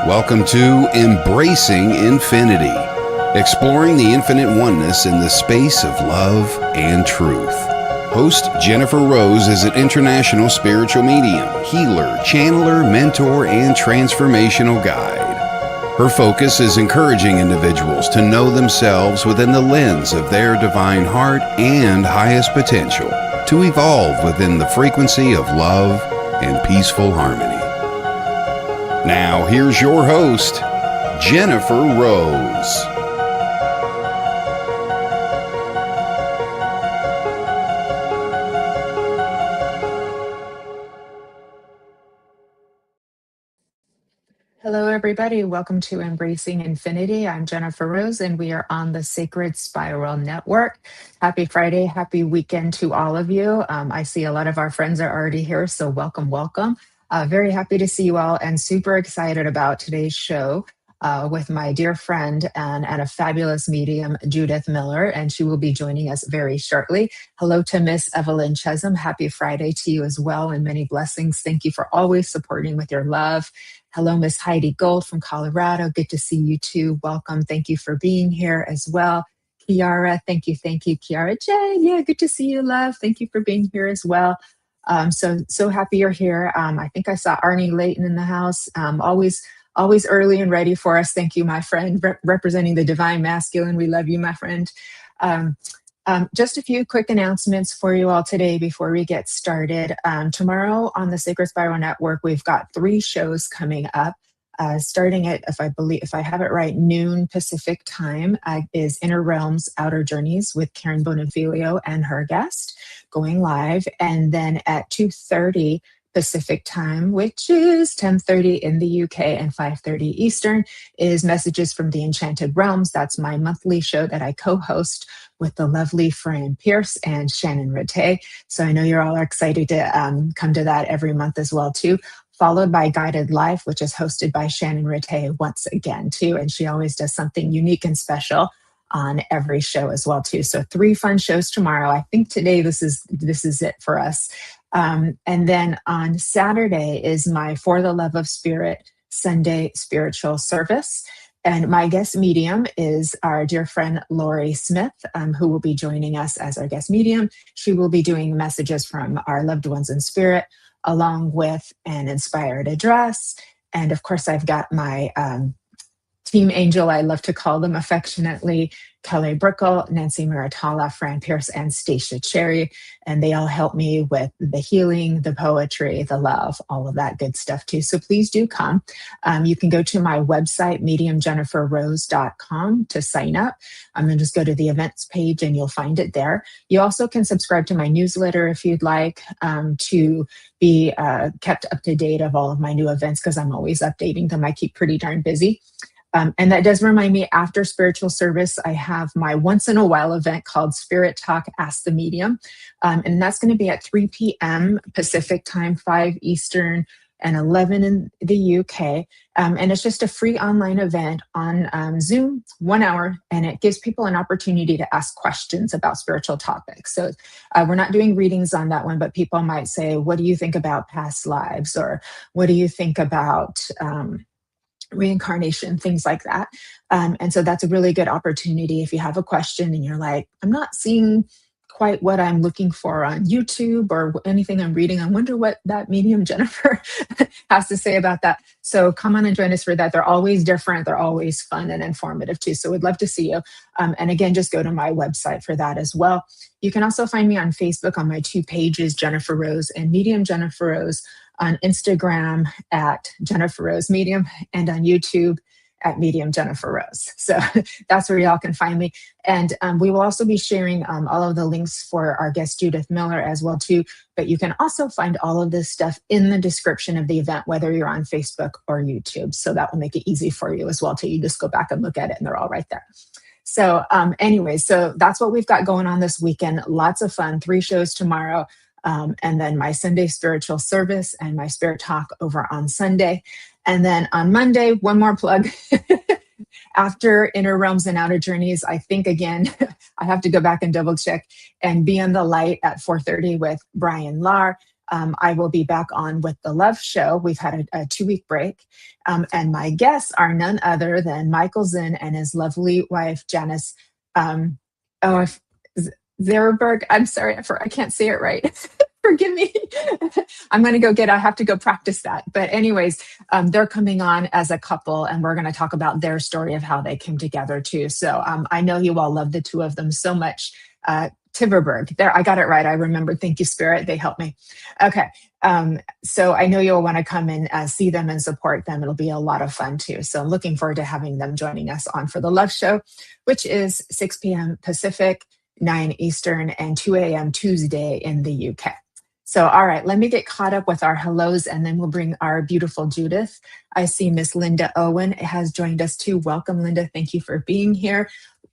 Welcome to Embracing Infinity, exploring the infinite oneness in the space of love and truth. Host Jennifer Rose is an international spiritual medium, healer, channeler, mentor, and transformational guide. Her focus is encouraging individuals to know themselves within the lens of their divine heart and highest potential, to evolve within the frequency of love and peaceful harmony. Now, here's your host, Jennifer Rose. Hello, everybody. Welcome to Embracing Infinity. I'm Jennifer Rose, and we are on the Sacred Spiral Network. Happy Friday. Happy weekend to all of you. I see a lot of our friends are already here, so welcome, welcome. Very happy to see you all and super excited about today's show with my dear friend and a fabulous medium, Judith Millar, and she will be joining us very shortly. Hello to Miss Evelyn Chesum. Happy Friday to you as well, and many blessings. Thank you for always supporting with your love. Hello, Miss Heidi Gold from Colorado. Good to see you too. Welcome. Thank you for being here as well. Kiara, thank you. Kiara J, yeah, good to see you, love. Thank you for being here as well. So happy you're here. I think I saw Arnie Layton in the house. Always early and ready for us. Thank you, my friend, representing the divine masculine. We love you, my friend. Just a few quick announcements for you all today before we get started. Tomorrow on the Sacred Spiral Network, we've got 3 shows coming up. Starting at, if I have it right, noon Pacific time, is Inner Realms, Outer Journeys with Karen Bonifilio and her guest going live. And then at 2:30 Pacific time, which is 10:30 in the UK and 5:30 Eastern, is Messages from the Enchanted Realms. That's my monthly show that I co-host with the lovely Fran Pierce and Shannon Rattay. So I know you're all excited to come to that every month as well too. Followed by Guided Life, which is hosted by Shannon Rattay once again too, and she always does something unique and special on every show as well too. So 3 fun shows tomorrow. I think today this is it for us. And then on Saturday is my For the Love of Spirit Sunday spiritual service. And my guest medium is our dear friend Lori Smith, who will be joining us as our guest medium. She will be doing messages from our loved ones in spirit, along with an inspired address. And of course, I've got my team angel, I love to call them affectionately, Kelly Brickle, Nancy Maratala, Fran Pierce, and Stacia Cherry. And they all help me with the healing, the poetry, the love, all of that good stuff too. So please do come. You can go to my website, mediumjenniferrose.com, to sign up. And just go to the events page and you'll find it there. You also can subscribe to my newsletter if you'd like, to be kept up to date of all of my new events, because I'm always updating them. I keep pretty darn busy. And that does remind me, after spiritual service, I have my once in a while event called Spirit Talk Ask the Medium. And that's going to be at 3 p.m. Pacific time, 5 Eastern, and 11 in the UK. And it's just a free online event on Zoom, 1 hour, and it gives people an opportunity to ask questions about spiritual topics. So we're not doing readings on that one, but people might say, what do you think about past lives? Or what do you think about reincarnation, things like that. And so that's a really good opportunity if you have a question and you're like, I'm not seeing quite what I'm looking for on YouTube or anything I'm reading. I wonder what that medium Jennifer has to say about that. So come on and join us for that. They're always different. They're always fun and informative too. So we'd love to see you. And again, just go to my website for that as well. You can also find me on Facebook on my 2 pages, Jennifer Rose and Medium Jennifer Rose, on Instagram at Jennifer Rose Medium, and on YouTube at Medium Jennifer Rose. So that's where y'all can find me. And we will also be sharing all of the links for our guest Judith Millar as well too. But you can also find all of this stuff in the description of the event, whether you're on Facebook or YouTube. So that will make it easy for you as well too. You just go back and look at it and they're all right there. So anyway, so that's what we've got going on this weekend. Lots of fun, 3 shows tomorrow. And then my Sunday spiritual service and my spirit talk over on Sunday. And then on Monday, one more plug. After Inner Realms and Outer Journeys, I think, again, I have to go back and double check, and Be in the Light at 4:30 with Brian Lahr. I will be back on with the Love Show. We've had a 2-week break. And my guests are none other than Michael Zinn and his lovely wife, Janice. Um, oh, Zerberg. I'm sorry, I can't say it right. Forgive me. I have to go practice that. But anyways, they're coming on as a couple, and we're going to talk about their story of how they came together too. So I know you all love the two of them so much. Tiverberg. There, I got it right. I remembered. Thank you, Spirit. They helped me. Okay. So I know you'll want to come and see them and support them. It'll be a lot of fun too. So I'm looking forward to having them joining us on for the Love Show, which is 6 p.m. Pacific, 9 Eastern, and 2 a.m. Tuesday in the UK. So, all right, let me get caught up with our hellos, and then we'll bring our beautiful Judith. I see Miss Linda Owen has joined us too. Welcome, Linda. Thank you for being here.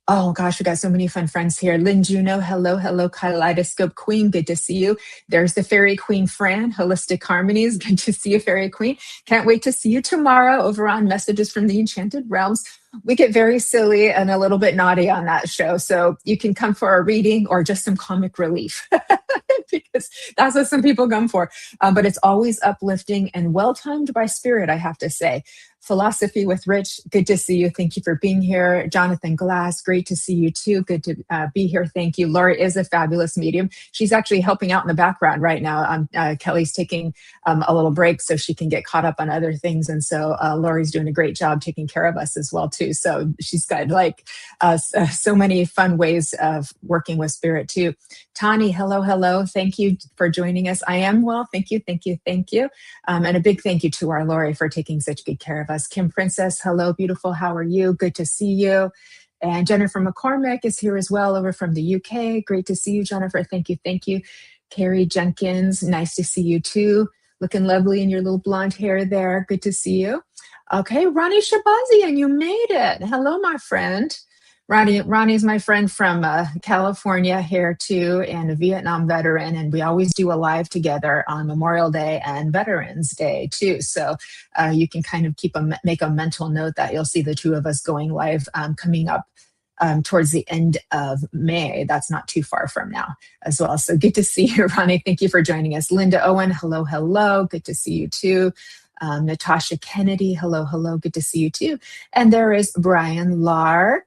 Oh gosh, we got so many fun friends here. Lynn Juno, hello, Kaleidoscope Queen, good to see you. There's the Fairy Queen Fran, Holistic Harmonies, good to see you, Fairy Queen. Can't wait to see you tomorrow over on Messages from the Enchanted Realms. We get very silly and a little bit naughty on that show, so you can come for a reading or just some comic relief. Because that's what some people come for. But it's always uplifting and well-timed by Spirit, I have to say. Philosophy with Rich, good to see you. Thank you for being here. Jonathan Glass, great to see you too. Good to be here. Thank you. Laura is a fabulous medium. She's actually helping out in the background right now. Kelly's taking a little break so she can get caught up on other things. And so Laurie's doing a great job taking care of us as well too. So she's got like so many fun ways of working with Spirit too. Tani, hello. Thank you for joining us. I am well. Thank you. And a big thank you to our Lori for taking such good care of us. Kim Princess, hello, beautiful. How are you? Good to see you. And Jennifer McCormick is here as well, over from the UK. Great to see you, Jennifer. Thank you. Carrie Jenkins, nice to see you too. Looking lovely in your little blonde hair there. Good to see you. Okay, Ronnie Shabazian, you made it. Hello, my friend. Ronnie's my friend from California here too, and a Vietnam veteran, and we always do a live together on Memorial Day and Veterans Day too. So you can kind of make a mental note that you'll see the two of us going live coming up towards the end of May. That's not too far from now as well. So good to see you, Ronnie. Thank you for joining us. Linda Owen, hello. Good to see you too. Natasha Kennedy, hello. Good to see you too. And there is Brian Lar.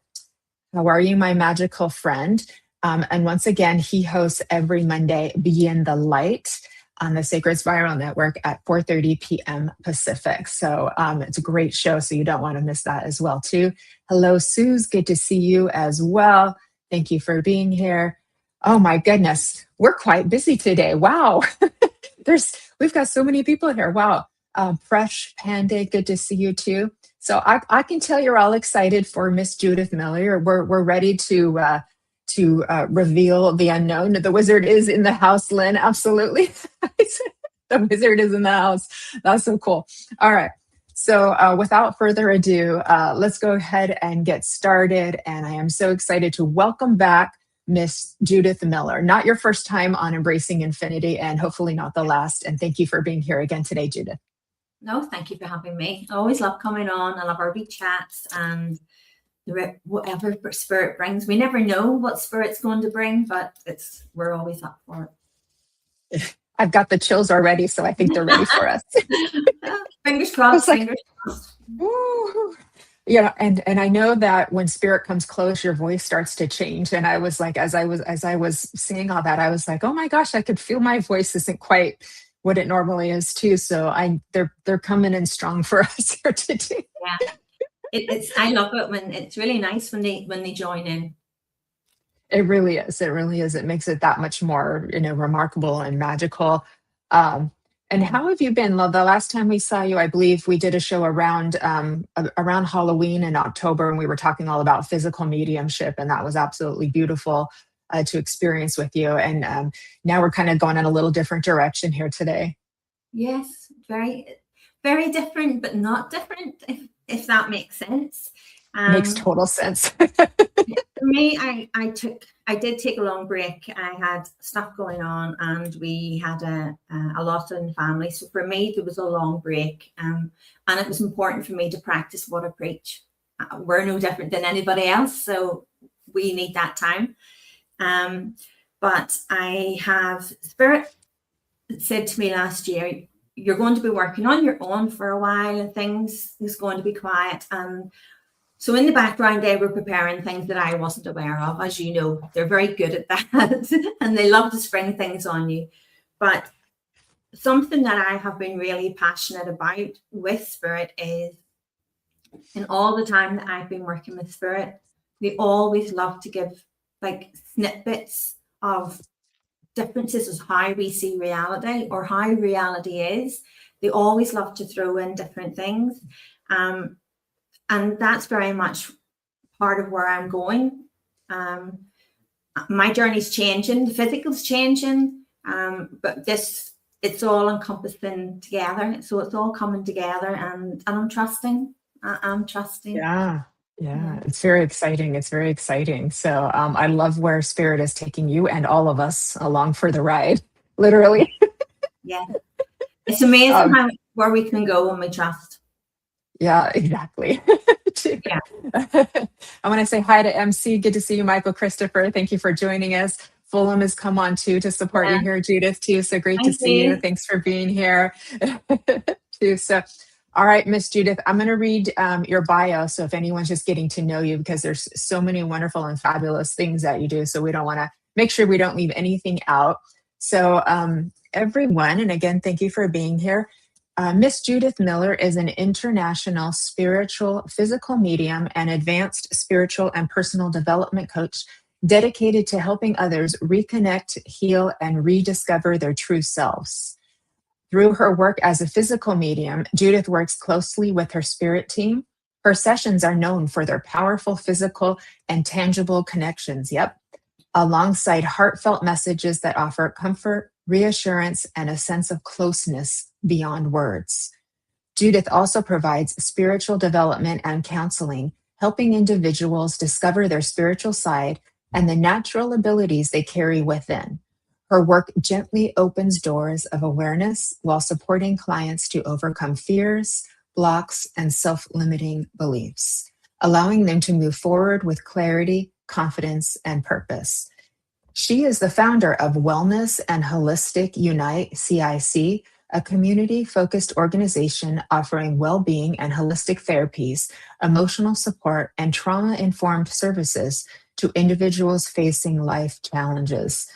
How are you, my magical friend? And once again, he hosts every Monday, Be in the Light, on the Sacred Spiral Network at 4:30 p.m. Pacific. So it's a great show, so you don't want to miss that as well, too. Hello, Suze. Good to see you as well. Thank you for being here. Oh, my goodness. We're quite busy today. Wow. We've got so many people here. Wow. Fresh Panda, good to see you, too. So I can tell you're all excited for Miss Judith Millar. We're ready to reveal the unknown. The wizard is in the house, Lynn. Absolutely, the wizard is in the house. That's so cool. All right. So without further ado, let's go ahead and get started. And I am so excited to welcome back Miss Judith Millar. Not your first time on Embracing Infinity, and hopefully not the last. And thank you for being here again today, Judith. No, thank you for having me. I always love coming on. I love our wee chats and whatever Spirit brings. We never know what Spirit's going to bring, but we're always up for it. I've got the chills already, so I think they're ready for us. Fingers crossed. Fingers crossed. Woo. Yeah, and I know that when Spirit comes close, your voice starts to change. And I was like, as I was saying all that, I was like, oh my gosh, I could feel my voice isn't quite what it normally is too. So they're coming in strong for us here today. Yeah, I love it when it's really nice when they join in. It really is. It makes it that much more, remarkable and magical. And how have you been? The last time we saw you, I believe we did a show around Halloween in October, and we were talking all about physical mediumship, and that was absolutely beautiful to experience with you. And now we're kind of going in a little different direction here today. Yes, very, very different, but not different, if that makes sense. Makes total sense. For me, I did take a long break. I had stuff going on, and we had a lot in the family. So for me, there was a long break, and it was important for me to practice what I preach. We're no different than anybody else, so we need that time. But I have Spirit said to me last year, you're going to be working on your own for a while and things is going to be quiet. And so in the background, they were preparing things that I wasn't aware of. As you know, they're very good at that and they love to spring things on you. But something that I have been really passionate about with Spirit is, in all the time that I've been working with Spirit, they always love to give like snippets of differences as how we see reality or how reality is. They always love to throw in different things. And that's very much part of where I'm going. My journey's changing, the physical's changing, but it's all encompassing together. So it's all coming together, and I'm trusting. I'm trusting. Yeah, it's very exciting. It's very exciting. So I love where Spirit is taking you and all of us along for the ride, literally. Yeah. It's amazing where we can go when we trust. Yeah, exactly. Yeah. I want to say hi to MC. Good to see you, Michael Christopher. Thank you for joining us. Fulham has come on too to support you here, Judith, too. So great to see you. Thanks for being here too. So, all right, Miss Judith, I'm going to read your bio. So if anyone's just getting to know you, because there's so many wonderful and fabulous things that you do. So we don't want to make sure we don't leave anything out. So everyone, and again, thank you for being here. Miss Judith Millar is an international spiritual physical medium and advanced spiritual and personal development coach dedicated to helping others reconnect, heal, and rediscover their true selves. Through her work as a physical medium, Judith works closely with her spirit team. Her sessions are known for their powerful physical and tangible connections, alongside heartfelt messages that offer comfort, reassurance, and a sense of closeness beyond words. Judith also provides spiritual development and counseling, helping individuals discover their spiritual side and the natural abilities they carry within. Her work gently opens doors of awareness while supporting clients to overcome fears, blocks, and self-limiting beliefs, allowing them to move forward with clarity, confidence, and purpose. She is the founder of Wellness and Holistic Unite, CIC, a community-focused organization offering well-being and holistic therapies, emotional support, and trauma-informed services to individuals facing life challenges.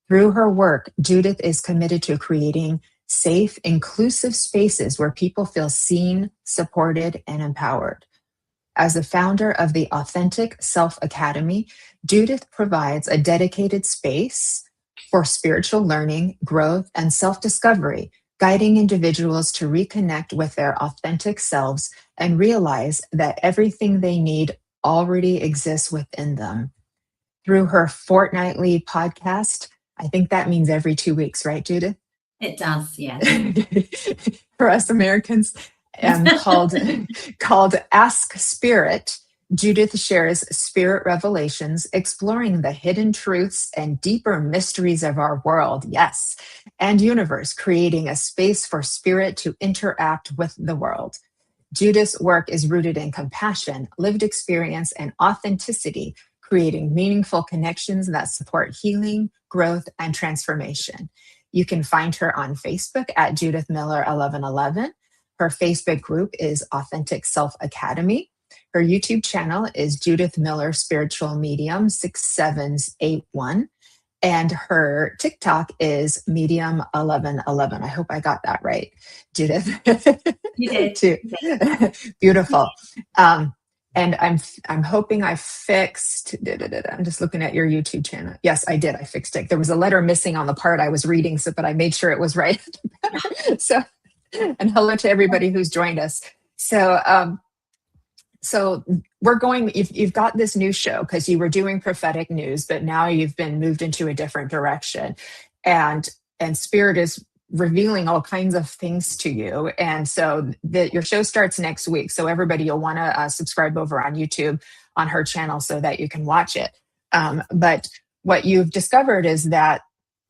Through her work, Judith is committed to creating safe, inclusive spaces where people feel seen, supported, and empowered. As the founder of the Authentic Self Academy, Judith provides a dedicated space for spiritual learning, growth, and self-discovery, guiding individuals to reconnect with their authentic selves and realize that everything they need already exists within them. Through her fortnightly podcast, I think that means every 2 weeks, right, Judith? It does, yes. For us Americans, called Ask Spirit, Judith shares spirit revelations, exploring the hidden truths and deeper mysteries of our world, and universe, creating a space for spirit to interact with the world. Judith's work is rooted in compassion, lived experience, and authenticity, creating meaningful connections that support healing, growth, and transformation. You can find her on Facebook at Judith Millar 1111. Her Facebook group is Authentic Self Academy. Her YouTube channel is Judith Millar Spiritual Medium 6781. And her TikTok is Medium 1111. I hope I got that right, Judith. You did. Beautiful. And I'm hoping I fixed. I'm just looking at your YouTube channel. Yes, I did. I fixed it. There was a letter missing on the part I was reading, but I made sure it was right. So, and hello to everybody who's joined us. So we're going. You've got this new show because you were doing prophetic news, but now you've been moved into a different direction, and Spirit is revealing all kinds of things to you. And so your show starts next week. So everybody, you'll want to subscribe over on YouTube on her channel so that you can watch it. But what you've discovered is that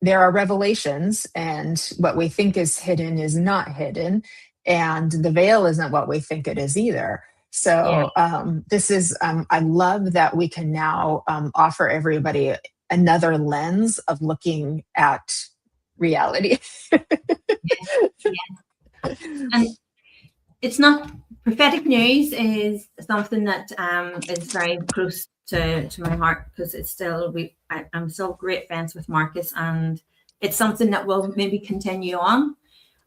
there are revelations, and what we think is hidden is not hidden. And the veil isn't what we think it is either. So this is, I love that we can now offer everybody another lens of looking at reality. Yes. And it's not, prophetic news is something that is very close to my heart, because it's still, I'm still great friends with Marcus, and it's something that will maybe continue on.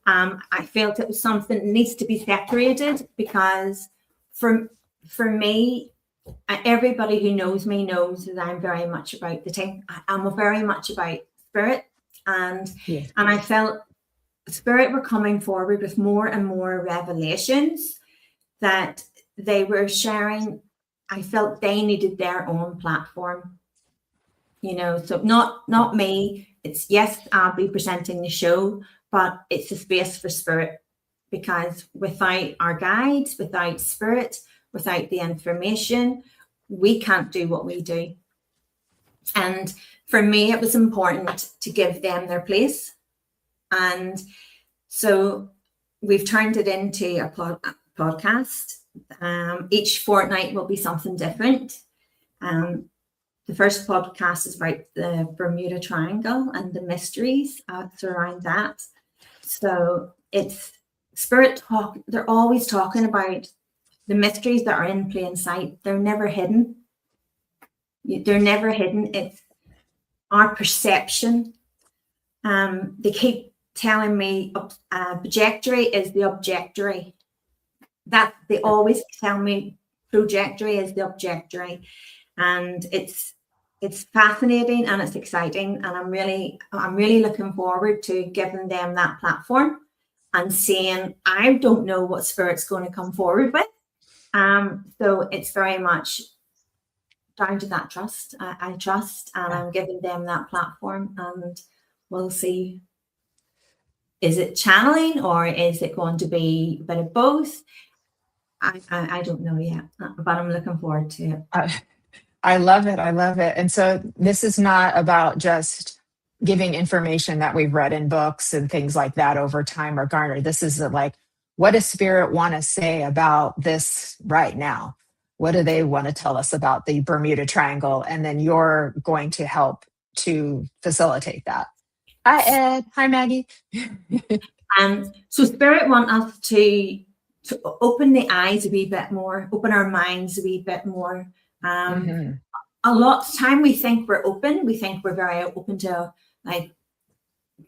I felt it was something that needs to be separated, because for me, everybody who knows me knows that I'm very much about the thing. I'm very much about spirit, and I felt spirit were coming forward with more and more revelations that they were sharing. I felt they needed their own platform, so not me. It's, yes, I'll be presenting the show, but it's a space for spirit, because without our guides, without spirit, without the information, we can't do what we do. And for me, it was important to give them their place. And so we've turned it into a podcast. Each fortnight will be something different. The first podcast is about the Bermuda Triangle and the mysteries surround that. So it's spirit talk. They're always talking about the mysteries that are in plain sight. They're never hidden. They're never hidden. It's our perception. They keep telling me trajectory is the objectory. That they always tell me trajectory is the objectory, and it's fascinating and it's exciting, and I'm really looking forward to giving them that platform and saying, I don't know what spirit's going to come forward with. So it's very much down to that trust. I trust, and I'm giving them that platform, and we'll see. Is it channeling, or is it going to be a bit of both? I don't know yet, but I'm looking forward to it. I love it. I love it. And so this is not about just giving information that we've read in books and things like that over time or garnered. This is like, what does spirit want to say about this right now? What do they want to tell us about the Bermuda Triangle? And then you're going to help to facilitate that. Hi, Ed. Hi, Maggie. So spirit want us to open the eyes a wee bit more, open our minds a wee bit more. A lot of time we think we're open. We think we're very open to like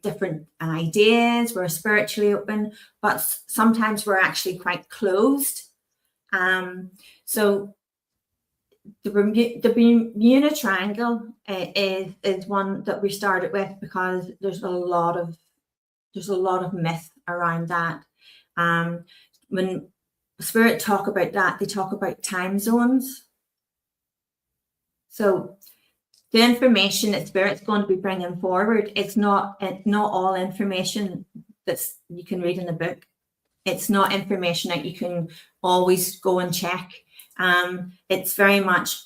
different ideas. We're spiritually open, but sometimes we're actually quite closed. So the Bermuda Triangle is one that we started with because there's a lot of myth around that. When spirit talk about that, they talk about time zones. So the information that spirit's going to be bringing forward, it's not all information that you can read in a book. It's not information that you can always go and check. It's very much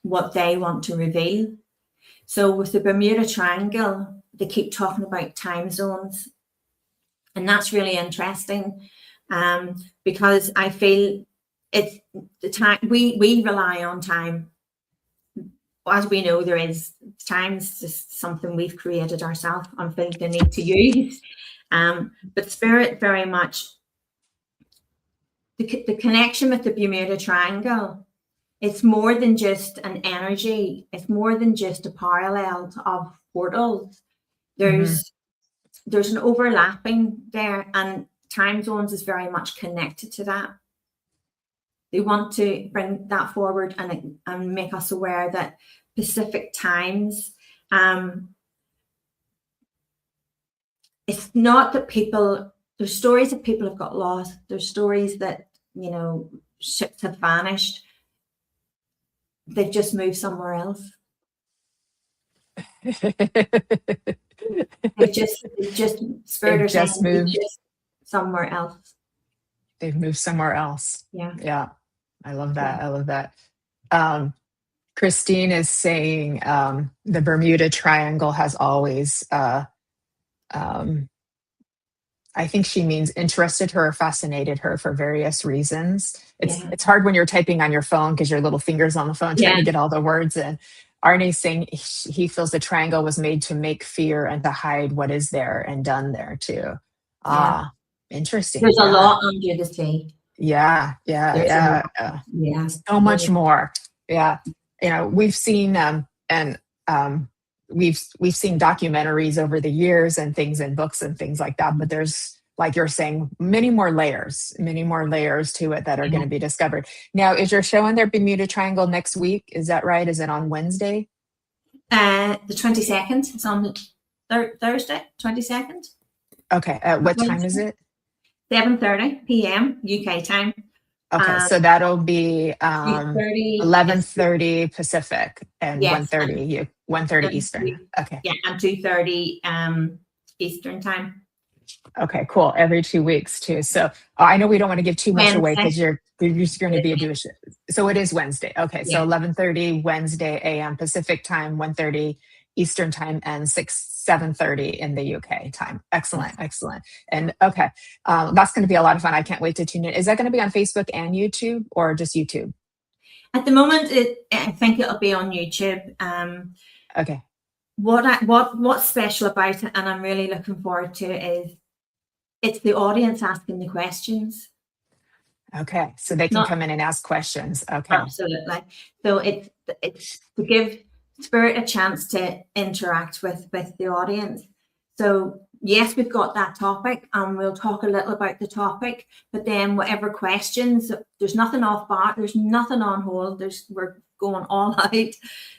what they want to reveal. So with the Bermuda Triangle, they keep talking about time zones. And that's really interesting, because I feel it's the time we rely on time. As we know, there is time's just something we've created ourselves and feel the need to use. But spirit very much, the connection with the Bermuda Triangle, it's more than just an energy. It's more than just a parallel of portals. There's an overlapping there, and time zones is very much connected to that. They want to bring that forward and make us aware that Pacific times, it's not that there's stories that people have got lost. There's stories that, ships have vanished. They've just moved somewhere else. They've just moved somewhere else. They've moved somewhere else. Yeah. I love that. I love that. Christine is saying the Bermuda Triangle has always, I think she means interested her or fascinated her for various reasons. It's hard when you're typing on your phone because your little finger's on the phone trying to get all the words in. Arnie's saying he feels the triangle was made to make fear and to hide what is there and done there too. Yeah. Interesting. There's a Yeah. lot under the sea. Yeah. There's a lot. Yeah. So much more. Yeah. We've seen and we've seen documentaries over the years and things in books and things like that, but there's, like you're saying, many more layers to it that are going to be discovered. Now, is your show on their Bermuda Triangle next week? Is that right? Is it on Wednesday? The 22nd. It's on Thursday, 22nd. Okay. At what time is it? 7:30 p.m. UK time. Okay, so that'll be 11:30 Pacific and Yes, 1:30 Eastern. Okay. Yeah, and 2:30 Eastern time. Okay, cool. Every 2 weeks too. So I know we don't want to give too much away because you're going to be a Jewish. So it is Wednesday. Okay, so 11:30 Wednesday a.m. Pacific time, 1:30 Eastern time, and 7:30 in the UK time. Excellent. And okay, that's going to be a lot of fun. I can't wait to tune in. Is that going to be on Facebook and YouTube or just YouTube? At the moment, I think it'll be on YouTube. Okay. What's special about it, and I'm really looking forward to it, is it's the audience asking the questions. Okay, so they can come in and ask questions. Okay. Absolutely. So it's to give Spirit a chance to interact with the audience. So yes, we've got that topic, and we'll talk a little about the topic, but then whatever questions, there's nothing off bar, there's nothing on hold, we're going all out.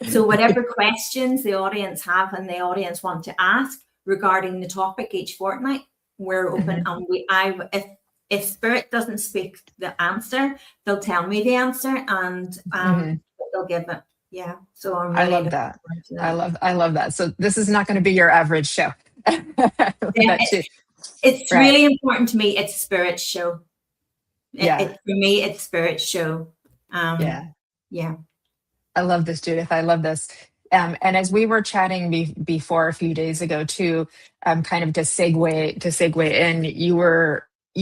So whatever questions the audience have and the audience want to ask regarding the topic each fortnight, we're open. And if Spirit doesn't speak the answer, they'll tell me the answer, and they'll give it. Yeah. So I'm really I love that. I love that. So this is not going to be your average show. It's really important to me. It's Spirit's show. For me, it's Spirit's show. Yeah. I love this, Judith. I love this. And as we were chatting before a few days ago too, kind of to segue in, you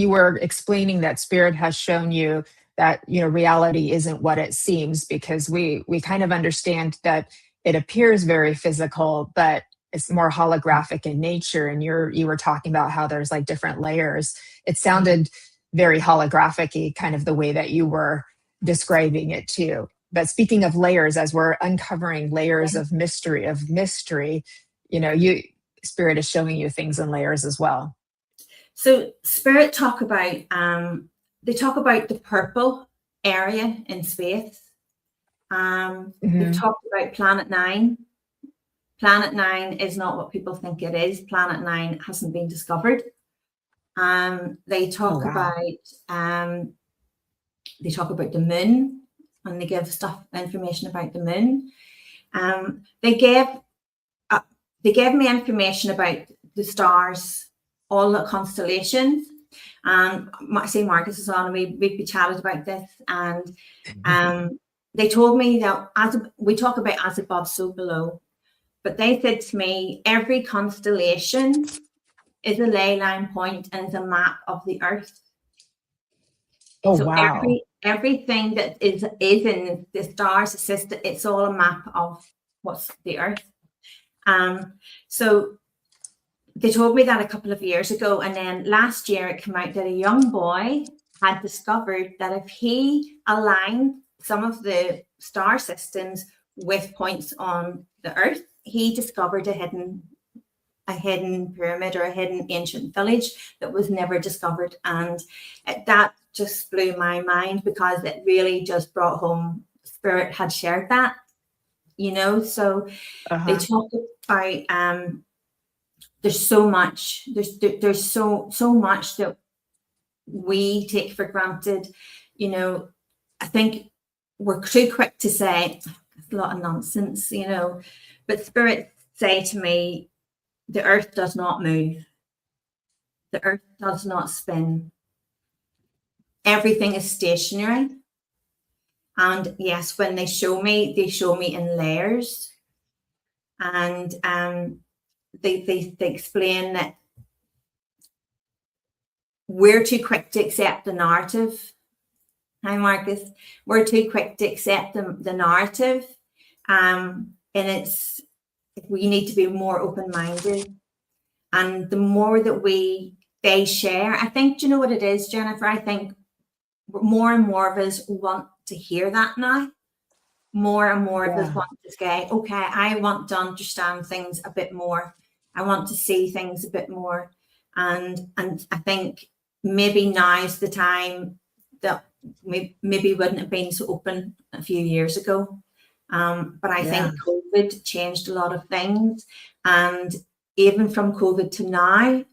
were explaining that Spirit has shown you that, reality isn't what it seems, because we kind of understand that it appears very physical, but it's more holographic in nature. And you were talking about how there's like different layers. It sounded very holographic-y, kind of the way that you were describing it too. But speaking of layers, as we're uncovering layers of mystery, Spirit is showing you things in layers as well. So Spirit talk about the purple area in space. They've talked about Planet 9. Planet 9 is not what people think it is. Planet 9 hasn't been discovered. They talk about the moon, and they give information about the moon. They gave me information about the stars, all the constellations. Say Marcus is on, and we chatted about this, and they told me that we talk about as above, so below. But they said to me, every constellation is a ley line point and is a map of the Earth. Oh, so wow. Everything that is in the stars, it's all a map of what's the Earth. So they told me that a couple of years ago, and then last year it came out that a young boy had discovered that if he aligned some of the star systems with points on the Earth, he discovered a hidden pyramid or a hidden ancient village that was never discovered. And that just blew my mind, because it really just brought home Spirit had shared that, so they talked about there's so much, there's so much that we take for granted. I think we're too quick to say it's a lot of nonsense, but Spirit say to me, the Earth does not move. The Earth does not spin. Everything is stationary. And yes, when they show me in layers. And they explain that we're too quick to accept the narrative. Hi, Marcus. We're too quick to accept the narrative. we need to be more open-minded. And the more that they share, I think, do you know what it is, Jennifer? I think more and more of us want to hear that now. More and more of us want to say, okay, I want to understand things a bit more. I want to see things a bit more. And I think maybe now's the time that maybe wouldn't have been so open a few years ago. But I think COVID changed a lot of things. And even from COVID to now,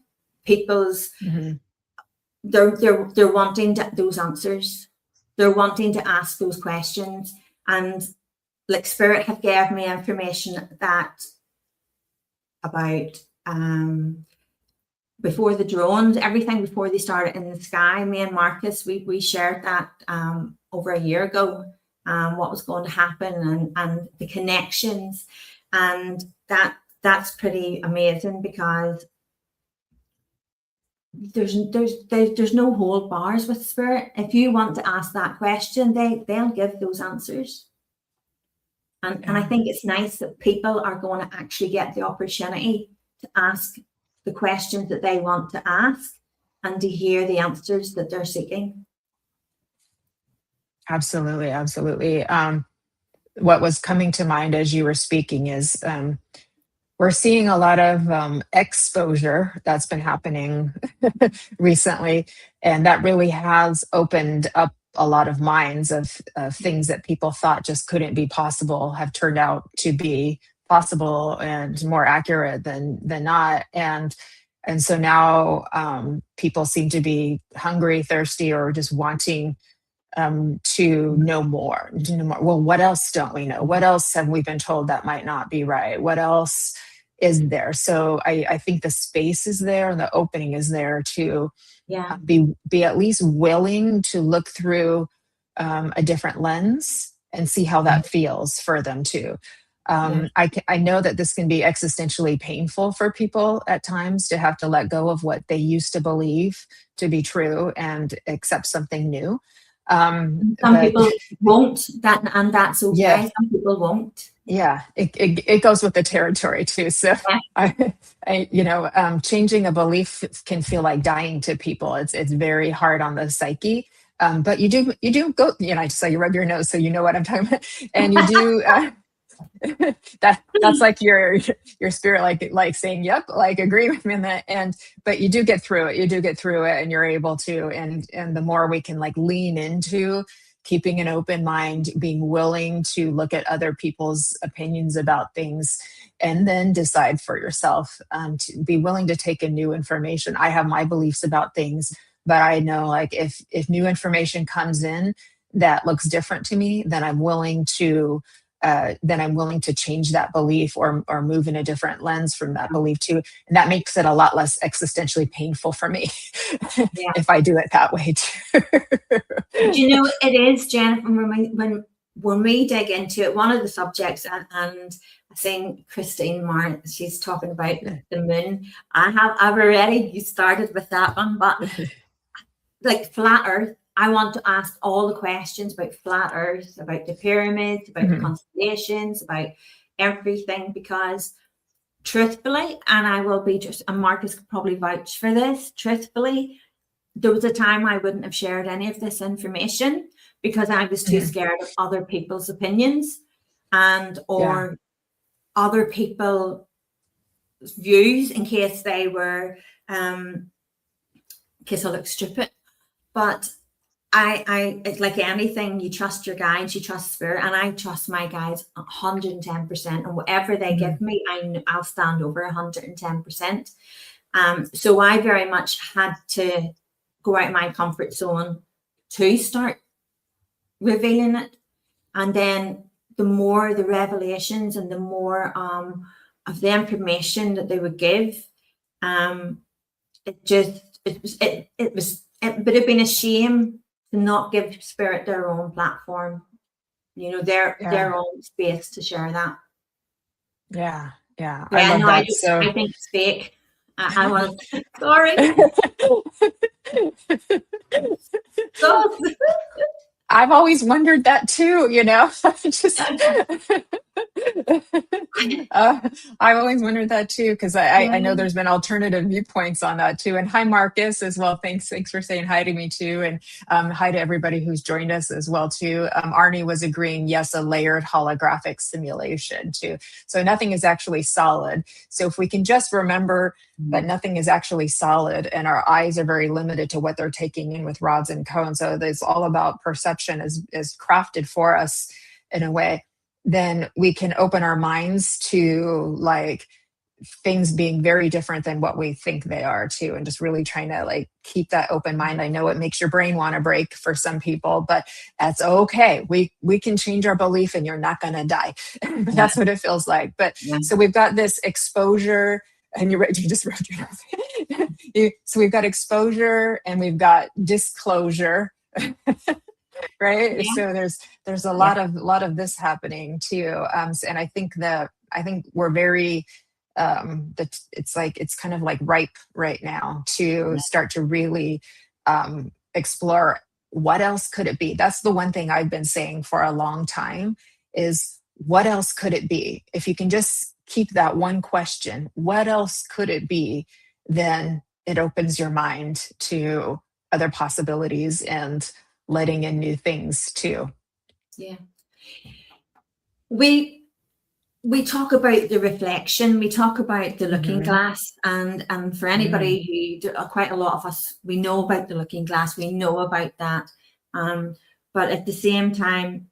people's they're wanting those answers. They're wanting to ask those questions. And like Spirit have gave me information that about before the drones, everything before they started in the sky. Me and Marcus, we shared that over a year ago, what was going to happen and the connections, and that's pretty amazing, because there's no hold bars with Spirit. If you want to ask that question, they'll give those answers. And I think it's nice that people are going to actually get the opportunity to ask the questions that they want to ask and to hear the answers that they're seeking. Absolutely, absolutely. What was coming to mind as you were speaking is we're seeing a lot of exposure that's been happening recently, and that really has opened up a lot of minds of things that people thought just couldn't be possible have turned out to be possible and more accurate than not. And so now people seem to be hungry, thirsty, or just wanting to know more. Well, what else don't we know? What else have we been told that might not be right? What else is there? So I think the space is there and the opening is there to be at least willing to look through a different lens and see how that feels for them too. I know that this can be existentially painful for people at times, to have to let go of what they used to believe to be true and accept something new. Some people won't, and that's okay. Yeah. Some people won't. Yeah, it goes with the territory too. So, changing a belief can feel like dying to people. It's very hard on the psyche. But you do go. I just saw you rub your nose, so you know what I'm talking about. And you do. That's like your spirit, like saying, "Yep," like agree with me in that. But you do get through it. You do get through it, and you're able to. And the more we can like lean into keeping an open mind, being willing to look at other people's opinions about things, and then decide for yourself, to be willing to take in new information. I have my beliefs about things, but I know like if new information comes in that looks different to me, then I'm willing to change that belief or move in a different lens from that belief too. And that makes it a lot less existentially painful for me if I do it that way too. It is, Jennifer, when we dig into it, one of the subjects, and I think Christine Marr, she's talking about the moon. I've already started with that one, but like flat Earth, I want to ask all the questions about flat Earth, about the pyramids, about the constellations, about everything, because truthfully, and I will be and Marcus could probably vouch for this, truthfully, there was a time I wouldn't have shared any of this information because I was too scared of other people's opinions or other people's views in case they were, in case I look stupid. But it's like anything, you trust your guides, you trust Spirit, and I trust my guides 110%. And whatever they give me, I'll stand over 110%. So I very much had to go out of my comfort zone to start revealing it. And then the more the revelations and the more of the information that they would give, it would have been a shame to not give Spirit their own platform, their own space to share that. Yeah. I love that. I think it's fake. I was sorry. I've always wondered that too, I've always wondered that too, because I know Yeah. there's been alternative viewpoints on that too. And hi, Marcus, as well. Thanks for saying hi to me too, and hi to everybody who's joined us as well too. Arnie was agreeing, yes, a layered holographic simulation too. So nothing is actually solid. So if we can just remember that nothing is actually solid, and our eyes are very limited to what they're taking in with rods and cones. So it's all about perception is crafted for us in a way. Then we can open our minds to like things being very different than what we think they are too, and just really trying to like keep that open mind. I know it makes your brain want to break for some people, but that's okay. We can change our belief and you're not going to die. That's what it feels like. But so we've got this exposure, and you just wrote your nose. So we've got exposure and we've got disclosure. Right. Yeah. So there's a lot of this happening too. And I think we're very it's kind of like ripe right now to start to really explore what else could it be. That's the one thing I've been saying for a long time is what else could it be? If you can just keep that one question, what else could it be? Then it opens your mind to other possibilities and letting in new things too. Yeah. We talk about the reflection, we talk about the looking glass, and for anybody who, quite a lot of us, we know about the looking glass, we know about that. But at the same time,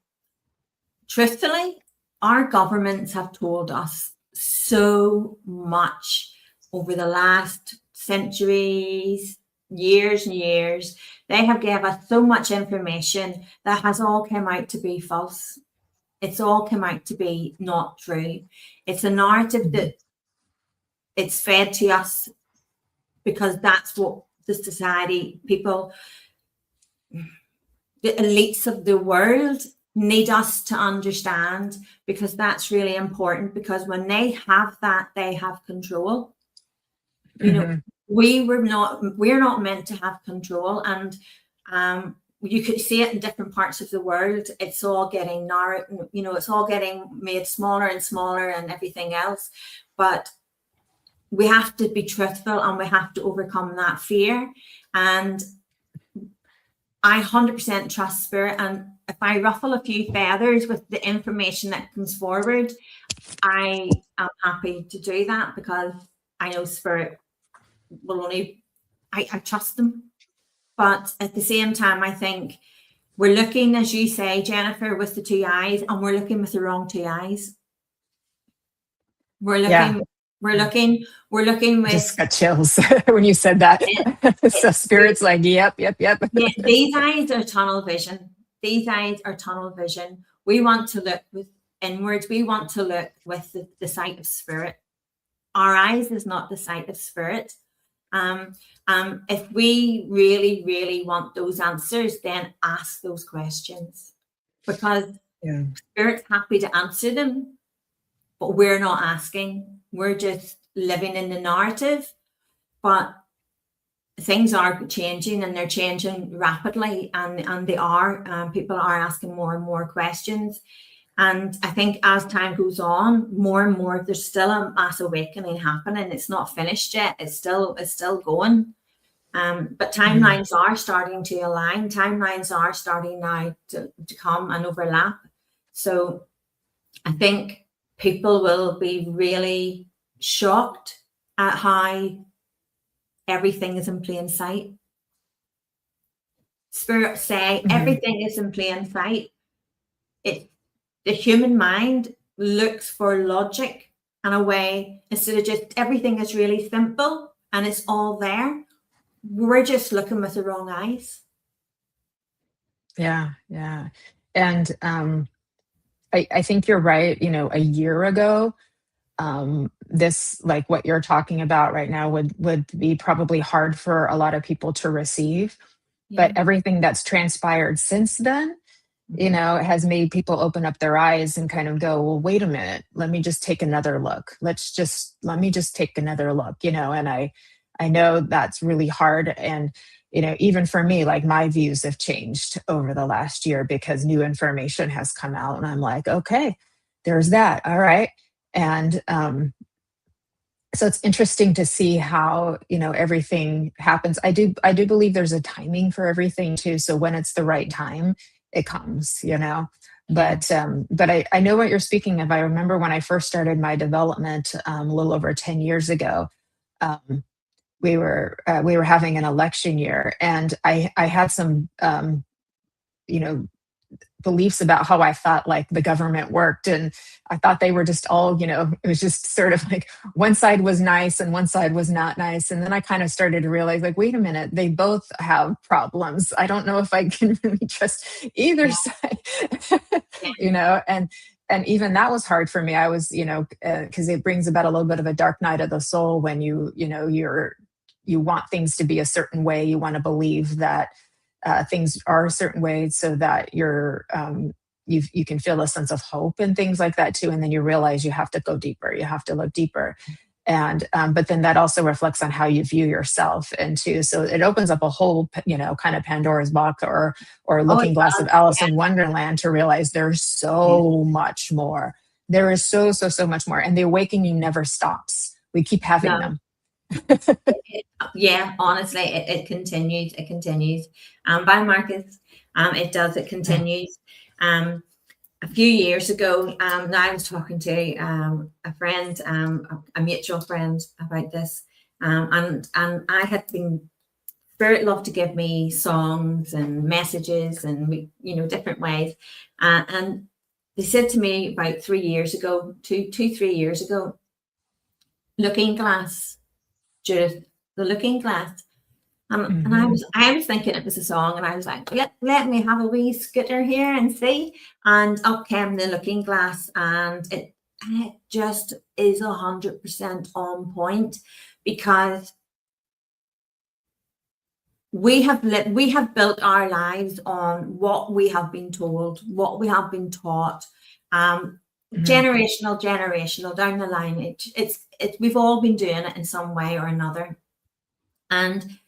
truthfully, our governments have told us so much over the last centuries, years and years. They have given us so much information that has all come out to be false. It's all come out to be not true. It's a narrative that it's fed to us because that's what the society, people, the elites of the world need us to understand, because that's really important, because when they have that, they have control. You know, we're not meant to have control, and you could see it in different parts of the world. It's all getting narrowed, it's all getting made smaller and smaller and everything else. But we have to be truthful and we have to overcome that fear. And I 100% trust spirit. And if I ruffle a few feathers with the information that comes forward, I am happy to do that, because I know spirit will I trust them. But at the same time, I think we're looking, as you say, Jennifer, with the two eyes, and we're looking with the wrong two eyes. We're looking with. Just got chills when you said that. So spirit's like, yep. Yeah, these eyes are tunnel vision. These eyes are tunnel vision. We want to look with inwards. We want to look with the sight of spirit. Our eyes is not the sight of spirit. If we really, really want those answers, then ask those questions, because spirit's happy to answer them, but we're not asking. We're just living in the narrative. But things are changing, and they're changing rapidly, and they are. People are asking more and more questions. And I think as time goes on, more and more, there's still a mass awakening happening. It's not finished yet. It's still going. But timelines are starting to align. Timelines are starting now to come and overlap. So I think people will be really shocked at how everything is in plain sight. Spirit say everything is in plain sight. The human mind looks for logic and a way, instead of just everything is really simple and it's all there. We're just looking with the wrong eyes. Yeah. And I think you're right. A year ago, this, like what you're talking about right now, would be probably hard for a lot of people to receive. But everything that's transpired since then, has made people open up their eyes and kind of go, well, wait a minute, let me just take another look. Let me just take another look, and I know that's really hard. And, even for me, like my views have changed over the last year because new information has come out, and I'm like, okay, there's that. All right. And so it's interesting to see how, everything happens. I do believe there's a timing for everything too. So when it's the right time, it comes. Yeah. But I know what you're speaking of. I remember when I first started my development a little over 10 years ago. We were having an election year, and I had some you know beliefs about how I thought like the government worked. And I thought they were just all, it was just sort of like one side was nice and one side was not nice. And then I kind of started to realize, like, wait a minute, they both have problems. I don't know if I can really trust either Yeah. side. Yeah. And even that was hard for me. I was, because it brings about a little bit of a dark night of the soul when you want things to be a certain way. You want to believe that things are a certain way, so that you can feel a sense of hope and things like that too. And then you realize you have to go deeper. You have to look deeper. And but then that also reflects on how you view yourself, and too. So it opens up a whole, kind of Pandora's box, or Oh, it Looking Glass of does. Alice in Wonderland, to realize there's Yeah. so much more. There is so much more, and the awakening never stops. We keep having No. them. Yeah, honestly, it continues. It continues. By Marcus, it does. It continues. A few years ago, now I was talking to a friend, a mutual friend, about this, and I had been Spirit loved to give me songs and messages and different ways, and they said to me about 3 years ago, 3 years ago, looking glass. Judith, the looking glass. And I was thinking it was a song, and I was like, let me have a wee scooter here and see. And up came the looking glass, and it just is 100% on point, because we have built our lives on what we have been told, what we have been taught. Generational down the line. It's we've all been doing it in some way or another. And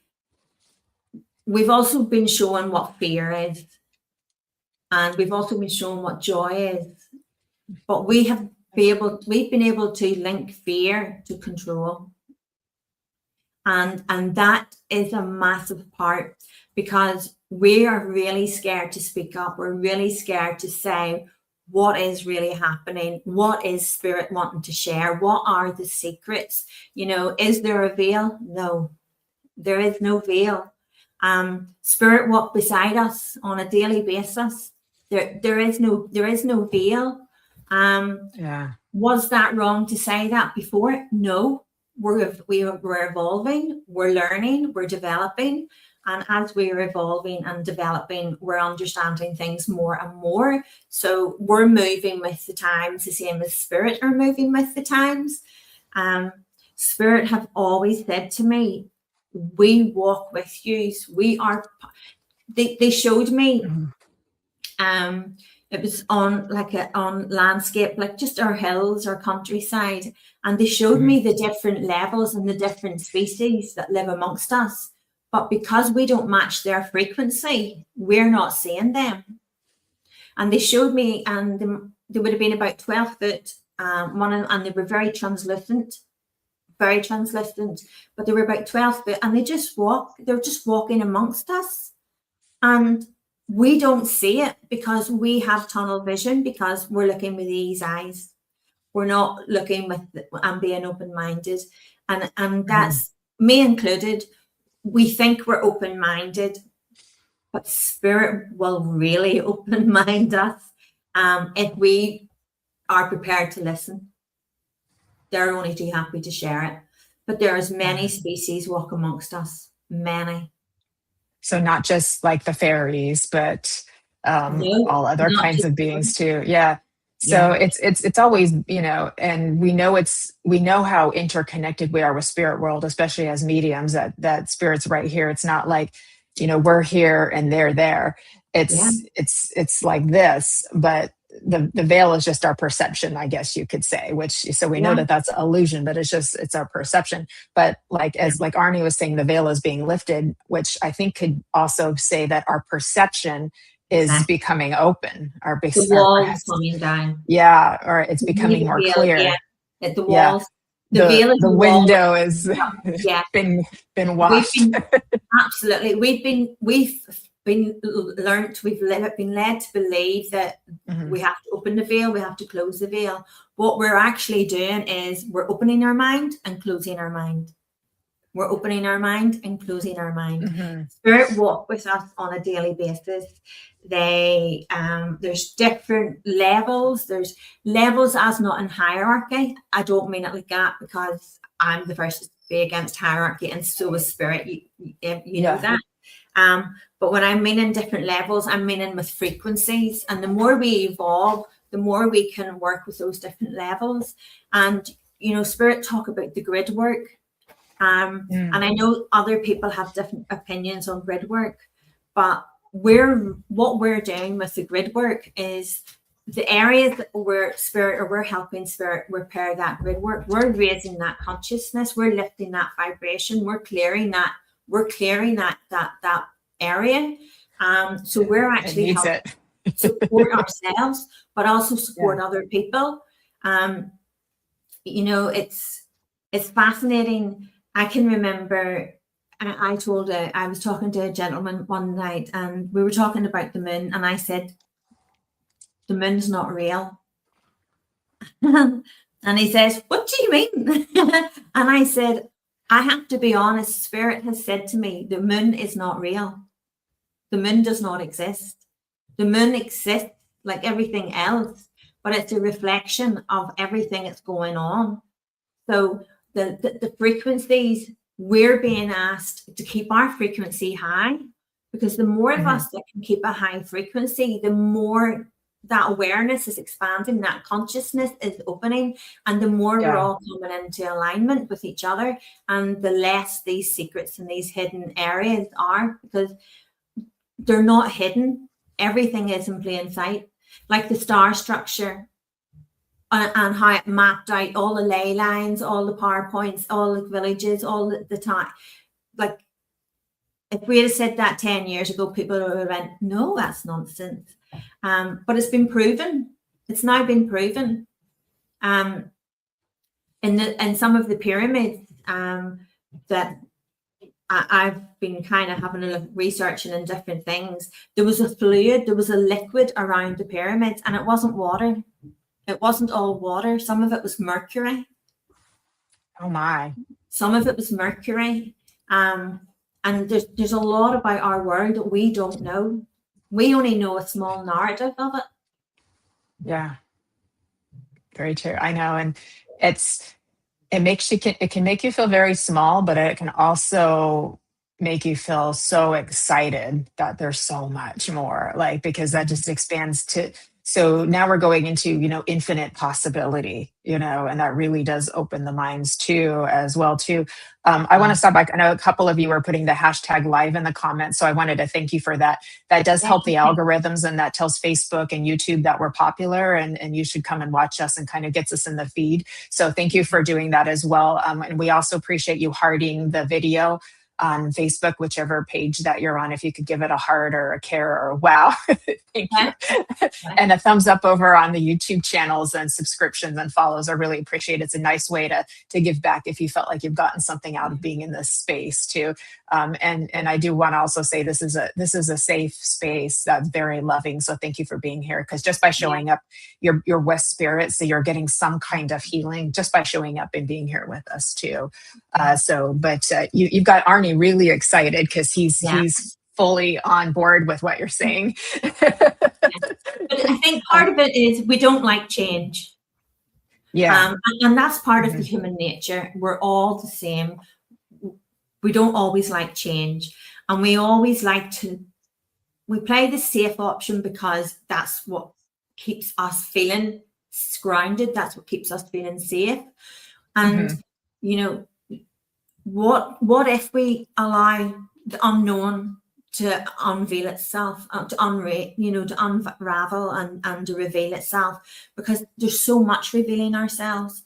we've also been shown what fear is. And we've also been shown what joy is. But we've been able to link fear to control. And that is a massive part, because we are really scared to speak up. We're really scared to say what is really happening, what is Spirit wanting to share, what are the secrets. Is there a veil? No, there is no veil. Spirit walk beside us on a daily basis. There is no veil. Was that wrong to say that before? No. We're evolving, we're learning, we're developing. And as we're evolving and developing, we're understanding things more and more. So we're moving with the times, the same as Spirit are moving with the times. Spirit have always said to me, we walk with you. We are, they showed me, it was on landscape, like just our hills, our countryside. And they showed me the different levels and the different species that live amongst us. But because we don't match their frequency, we're not seeing them. And they showed me, and they would have been about 12 foot, and they were very translucent, but they were about 12 foot, and they're just walking amongst us. And we don't see it because we have tunnel vision, because we're looking with these eyes. We're not looking and being open-minded. And that's me included. We think we're open-minded, but Spirit will really open-mind us if we are prepared to listen. They're only too happy to share it. But there's many species walk amongst us, many. So not just like the fairies, but all other kinds of beings too. Yeah. So it's always, and we know how interconnected we are with spirit world, especially as mediums, that Spirit's right here. It's not like, we're here and they're there. It's like this, but the veil is just our perception, I guess you could say, so we know that that's illusion, but it's our perception. But like Arnie was saying, the veil is being lifted, which I think could also say that our perception is Exactly. becoming open, or, The walls coming down. yeah, or it's becoming more clear. Yeah. The Yeah. walls, the veil is The the wall. window has Yeah. been We've washed. been, absolutely. We've been learnt, been led to believe that we have to open the veil, we have to close the veil. What we're actually doing is we're opening our mind and closing our mind. We're opening our mind and closing our mind. Spirit walk with us on a daily basis. There's different levels. There's levels as not in hierarchy. I don't mean it like that, because I'm the first to be against hierarchy, and so is spirit. You know that. But when I mean in different levels, I'm meaning with frequencies. And the more we evolve, the more we can work with those different levels. And, spirit talk about the grid work. And I know other people have different opinions on grid work, but what we're doing with the grid work is the areas that we're helping spirit repair that grid work. We're raising that consciousness, we're lifting that vibration, we're clearing that area. So we're actually helping support ourselves, but also support other people. It's fascinating. I can remember I was talking to a gentleman one night, and we were talking about the moon, and I said, the moon's not real. And he says, what do you mean? And I said, I have to be honest, spirit has said to me, the moon is not real. The moon does not exist. The moon exists like everything else, but it's a reflection of everything that's going on. So the frequencies, we're being asked to keep our frequency high, because the more of us that can keep a high frequency, the more that awareness is expanding, that consciousness is opening, and the more we're all coming into alignment with each other, and the less these secrets and these hidden areas are, because they're not hidden. Everything is in plain sight, like the star structure. And how it mapped out all the ley lines, all the PowerPoints, all the villages, all the time. Like, if we had said that 10 years ago, people would have went, no, that's nonsense. But it's been proven. It's now been proven. In some of the pyramids that I've been kind of having a look, researching in different things, there was a fluid, there was a liquid around the pyramids, and it wasn't water. It wasn't all water. Some of it was mercury. Oh my. Some of it was mercury. And there's a lot about our world that we don't know. We only know a small narrative of it. Yeah. Very true. I know. And it can make you feel very small, but it can also make you feel so excited that there's so much more, like, because that just expands to. So now we're going into, infinite possibility, and that really does open the minds too, as well too. I want to stop back. I know a couple of you are putting the hashtag live in the comments, so I wanted to thank you for that. That does help the algorithms, and that tells Facebook and YouTube that we're popular, and you should come and watch us, and kind of gets us in the feed. So thank you for doing that as well. And we also appreciate you hearting the video on Facebook, whichever page that you're on. If you could give it a heart or a care or a wow, thank you. And a thumbs up over on the YouTube channels and subscriptions and follows. I really appreciate it. It's a nice way to give back if you felt like you've gotten something out of being in this space too. And I do want to also say this is a safe space that's very loving. So thank you for being here, because just by showing up, you're with spirit, so you're getting some kind of healing just by showing up and being here with us too. You've got Arnie really excited, because he's fully on board with what you're saying. But I think part of it is we don't like change. And that's part of the human nature. We're all the same. We don't always like change, and we always we play the safe option, because that's what keeps us feeling grounded. That's what keeps us feeling safe. And what if we allow the unknown to unveil itself, to unravel and to reveal itself, because there's so much revealing ourselves.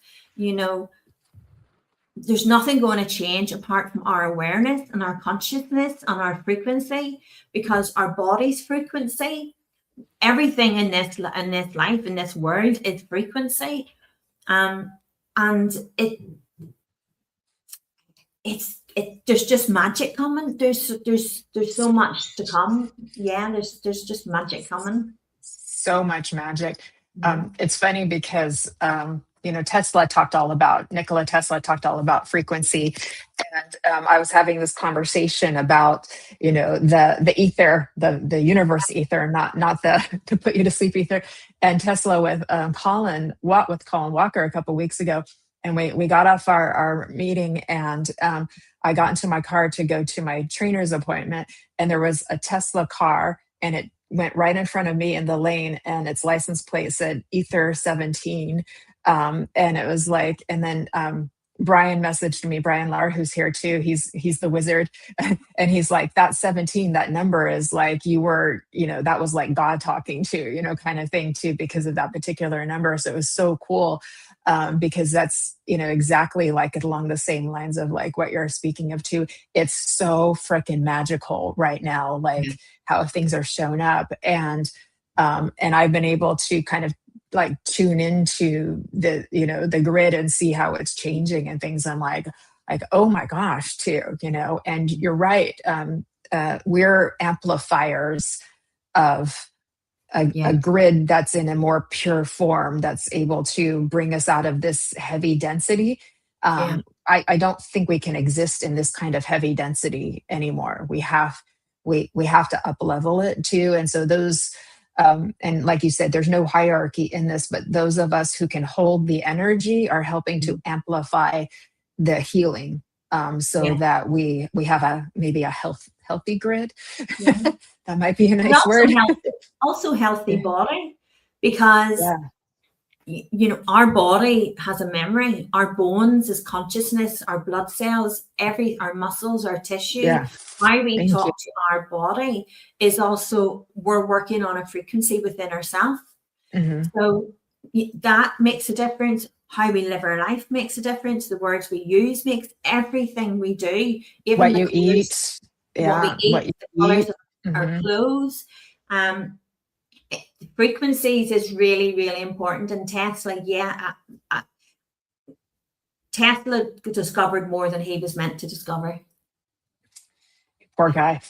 there's nothing going to change apart from our awareness and our consciousness and our frequency, because our body's frequency, everything in this life, in this world, is frequency. And there's just magic coming. There's so much to come. Yeah, there's just magic coming. So much magic. It's funny because Nikola Tesla talked all about frequency, and I was having this conversation about the ether, the universe ether, not the to put you to sleep ether, and Tesla with Colin Walker a couple weeks ago, and we got off our meeting, and I got into my car to go to my trainer's appointment, and there was a Tesla car, and it went right in front of me in the lane, and its license plate said Ether 17. And it was like, and then Brian messaged me, Brian Millar, who's here too. He's the wizard. And he's like, that 17, that number is like, you were, that was like God talking to, kind of thing too, because of that particular number. So it was so cool. Because that's, exactly like it along the same lines of like what you're speaking of too. It's so freaking magical right now, like how things are shown up. And I've been able to kind of like tune into the grid and see how it's changing and things. I'm like, oh my gosh, too, and you're right. We're amplifiers of a grid that's in a more pure form, that's able to bring us out of this heavy density. I don't think we can exist in this kind of heavy density anymore. We have to up level it too. And so those, and like you said, there's no hierarchy in this, but those of us who can hold the energy are helping to amplify the healing, that we have maybe a healthy grid. That might be a nice word. Also healthy body, because our body has a memory. Our bones is consciousness. Our blood cells, our muscles, our tissue. Why we talk to our body is also we're working on a frequency within ourselves. So that makes a difference. How we live our life makes a difference. The words we use makes everything we do. Even what you eat, what we eat, the colors of our clothes. Frequencies is really, really important. And Tesla, Tesla discovered more than he was meant to discover. Poor guy.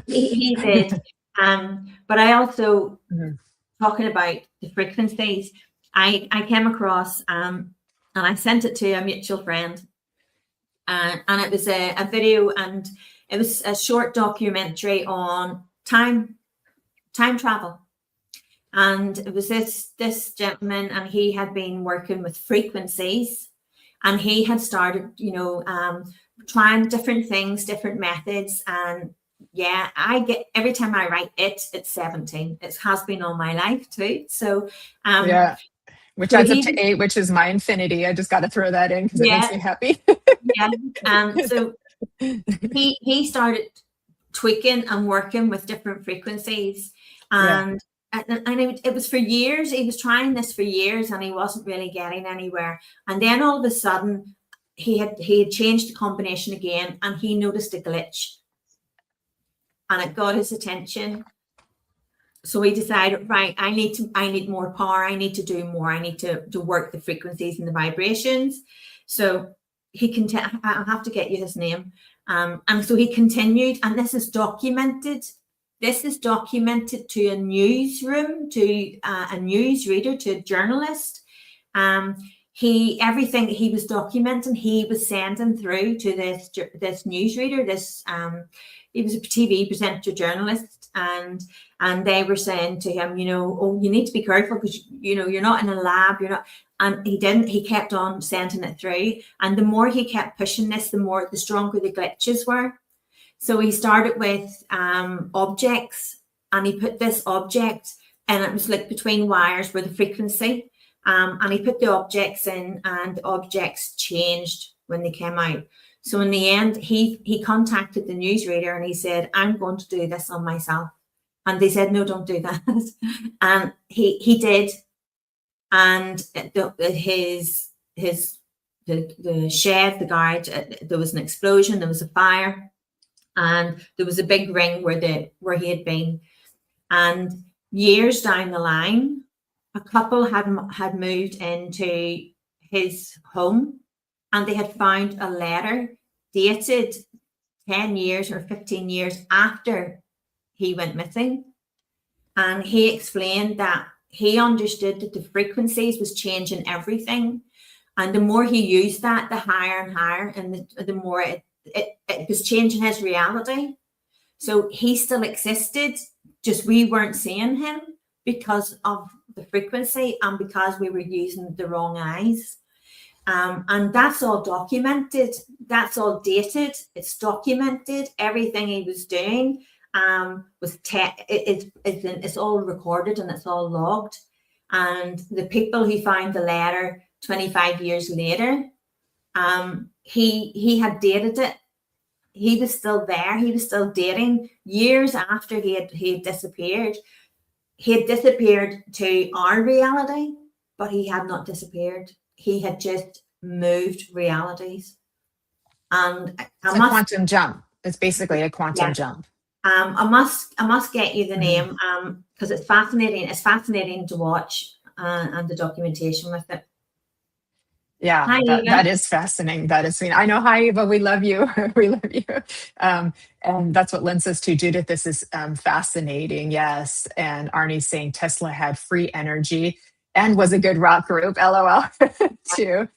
He did. But I also, talking about the frequencies, I came across, and I sent it to a mutual friend, and it was a video, and it was a short documentary on time travel. And it was this gentleman, and he had been working with frequencies, and he had started, trying different things, different methods. And I get, every time I write it's 17. It has been all my life too. So which adds up to 8, which is my infinity. I just got to throw that in because it makes me happy. So he started tweaking and working with different frequencies, and it was for years. He was trying this for years, and he wasn't really getting anywhere. And then all of a sudden, he had changed the combination again, and he noticed a glitch, and it got his attention. So he decided, right, I need more power. I need to do more. I need to work the frequencies and the vibrations. So I'll have to get you his name. And so he continued, and this is documented. This is documented to a newsroom, to a newsreader, to a journalist. Everything he was documenting, he was sending through to this newsreader. He was a TV presenter, journalist, and they were saying to him, you need to be careful because you're not in a lab, you're not. And he didn't. He kept on sending it through, and the more he kept pushing this, the stronger the glitches were. So he started with objects, and he put this object, and it was like between wires were the frequency. And he put the objects in, and the objects changed when they came out. So in the end, he contacted the newsreader, and he said, I'm going to do this on myself. And they said, no, don't do that. And he did. And his the shed, the garage, there was an explosion, there was a fire, and there was a big ring where he had been. And years down the line, a couple had moved into his home, and they had found a letter dated 10 years or 15 years after he went missing. And he explained that he understood that the frequencies was changing everything. And the more he used that, the higher and higher, and the more it was changing his reality. So he still existed, just we weren't seeing him because of the frequency and because we were using the wrong eyes. And that's all documented. That's all dated. It's documented. Everything he was doing it's all recorded and it's all logged. And the people who found the letter 25 years later, he had dated it. He was still there. He was still dating years after he had disappeared. He had disappeared to our reality, but he had not disappeared. He had just moved realities. And It's a quantum jump. It's basically a quantum jump. I must get you the name because it's fascinating. It's fascinating to watch and the documentation with it. Yeah, hi, that is fascinating. That is sweet. I know. Hi, Eva. We love you. We love you. And that's what Lynn says too. Judith, this is fascinating. Yes. And Arnie's saying Tesla had free energy and was a good rock group. LOL too.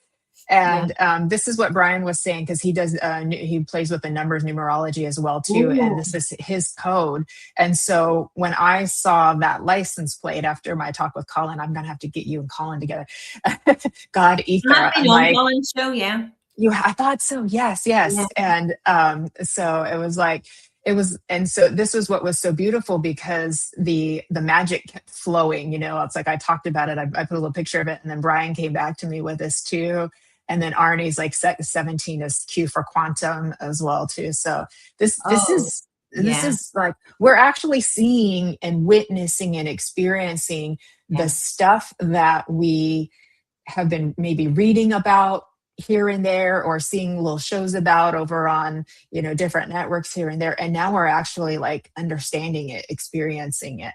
And this is what Brian was saying, because he does, he plays with the numbers numerology as well too. Ooh. And this is his code. And so when I saw that license plate after my talk with Colin, I'm going to have to get you and Colin together. God, Ether. I'm like, Colin's show, yeah. I thought so. Yes. Yeah. And so it was like, and so this was what was so beautiful, because the magic kept flowing, it's like I talked about it. I put a little picture of it, and then Brian came back to me with this too. And then Arnie's like 17 is Q for quantum as well too. So this is like, we're actually seeing and witnessing and experiencing the stuff that we have been maybe reading about here and there, or seeing little shows about over on, different networks here and there. And now we're actually like understanding it, experiencing it.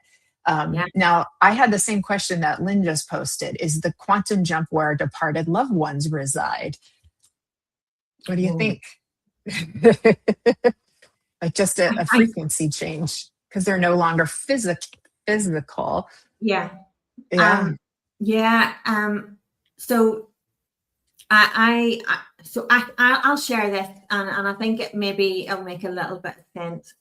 Now, I had the same question that Lynn just posted. Is the quantum jump where departed loved ones reside? What do you think? Like just a frequency change, because they're no longer physical. Yeah. So I'll share this, and I think it'll make a little bit of sense.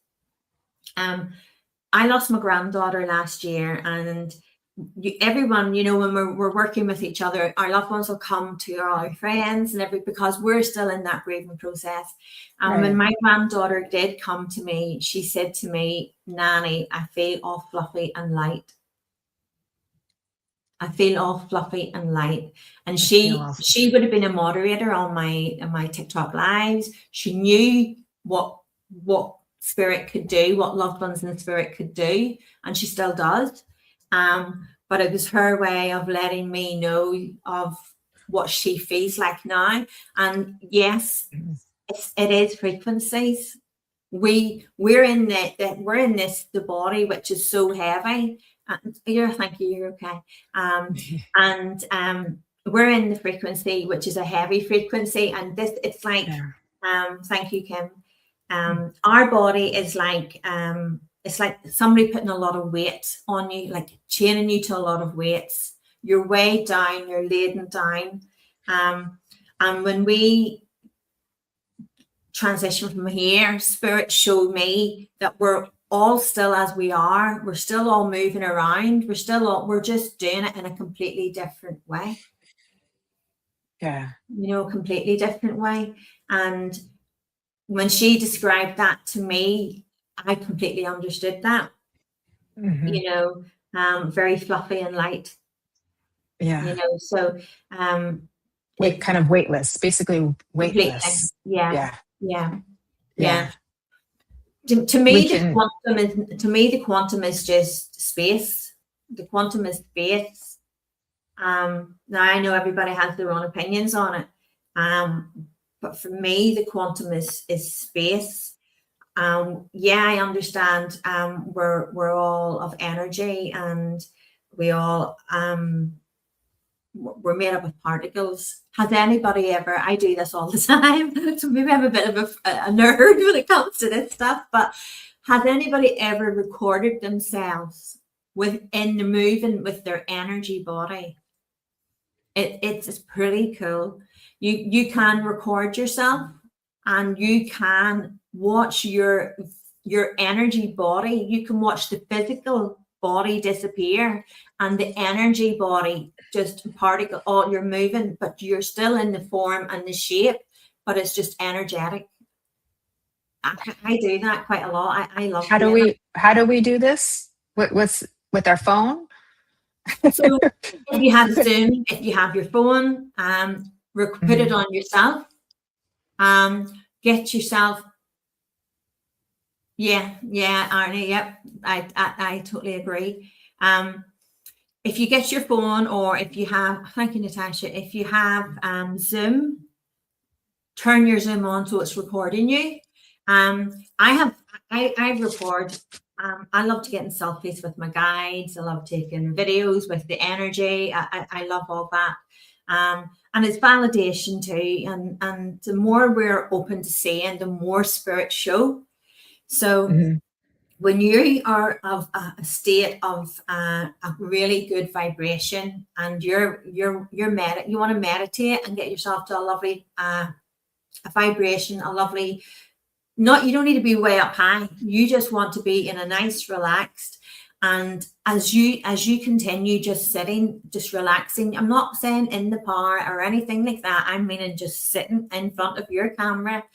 I lost my granddaughter last year, and everyone, when we're working with each other, our loved ones will come to our friends and because we're still in that grieving process. And right. When my granddaughter did come to me, she said to me, "Nanny, I feel all fluffy and light. I feel all fluffy and light." And she would have been a moderator on my TikTok lives. She knew what spirit could do, what loved ones in the spirit could do, and she still does. But it was her way of letting me know of what she feels like now. And yes, it is frequencies. We're in the body, which is so heavy. Thank you, you're okay. And we're in the frequency, which is a heavy frequency, and it's like thank you, Kim. Our body is like it's like somebody putting a lot of weight on you, like chaining you to a lot of weights. You're way down, you're laden down. And when we transition from here, Spirit showed me that we're all still as we are. We're still all moving around. We're just doing it in a completely different way. Yeah. Completely different way. And when she described that to me, I completely understood that. Mm-hmm. Very fluffy and light. Yeah. So kind of weightless, basically weightless. Yeah. To me, the quantum is just space. The quantum is space. Now I know everybody has their own opinions on it, But for me, the quantum is space. I understand. We're all of energy, and we all we're made up of particles. Has anybody ever? I do this all the time, so maybe I'm a bit of a nerd when it comes to this stuff. But has anybody ever recorded themselves within the moving with their energy body? It's pretty cool. You can record yourself, and you can watch your energy body. You can watch the physical body disappear and the energy body just particle. All you're moving, but you're still in the form and the shape, but it's just energetic. I do that quite a lot. I love. How do we do this? What's with our phone? So if you have Zoom, if you have your phone, put it on yourself. Get yourself. Yeah, Arnie. Yep, I totally agree. If you get your phone, or if you have, thank you, Natasha. If you have Zoom, turn your Zoom on so it's recording you. I record. I love to get in selfies with my guides. I love taking videos with the energy. I love all that. And it's validation too. And the more we're open to seeing, the more spirit show. So when you are of a state of a really good vibration, and you want to meditate and get yourself to a lovely a vibration, a lovely. You don't need to be way up high. You just want to be in a nice, relaxed. And as you continue just sitting, just relaxing, I'm not saying in the power or anything like that. I mean, just sitting in front of your camera.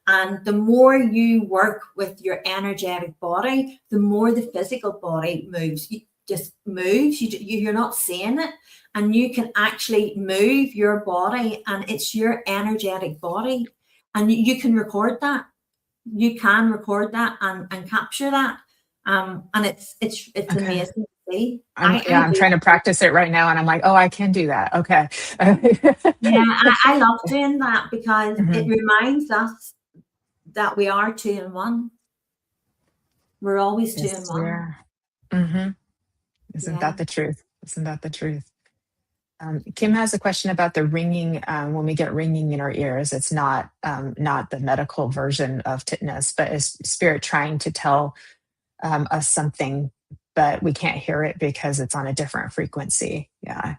And the more you work with your energetic body, the more the physical body moves. It just moves. You're not seeing it. And you can actually move your body, and it's your energetic body. And you can record that. You can record that and capture that, and it's okay. Amazing to see. I'm trying to practice it right now, and I'm like, oh, I can do that. Okay. I love doing that because it reminds us that we are 2 in 1. We're always 2 in 1. Isn't that the truth? Isn't that the truth? Kim has a question about the ringing. When we get ringing in our ears, it's not the medical version of tetanus, but is spirit trying to tell us something, but we can't hear it because it's on a different frequency. Yeah,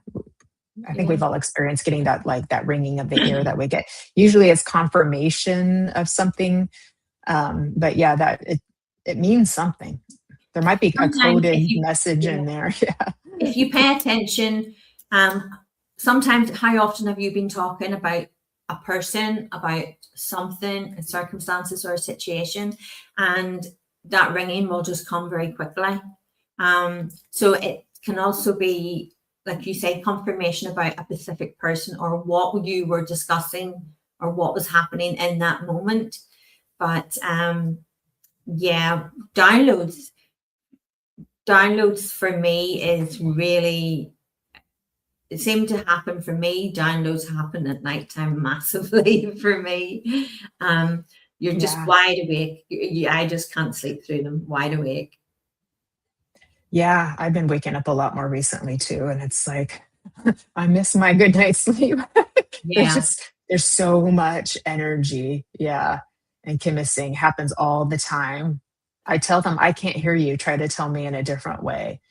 I think we've all experienced getting that ringing of the ear that we get. Usually, it's confirmation of something, but yeah, that it means something. There might be sometimes a coded message in there. Yeah, if you pay attention. Sometimes, how often have you been talking about a person, about something, circumstances or a situation, and that ringing will just come very quickly. So it can also be, like you say, confirmation about a specific person or what you were discussing or what was happening in that moment. But downloads for me is really. It seemed to happen for me. Downloads happen at nighttime massively for me. You're just wide awake. I just can't sleep through them. Wide awake. Yeah, I've been waking up a lot more recently too, and it's like I miss my good night's sleep. There's so much energy. Yeah, and Kim is saying happens all the time. I tell them I can't hear you. Try to tell me in a different way.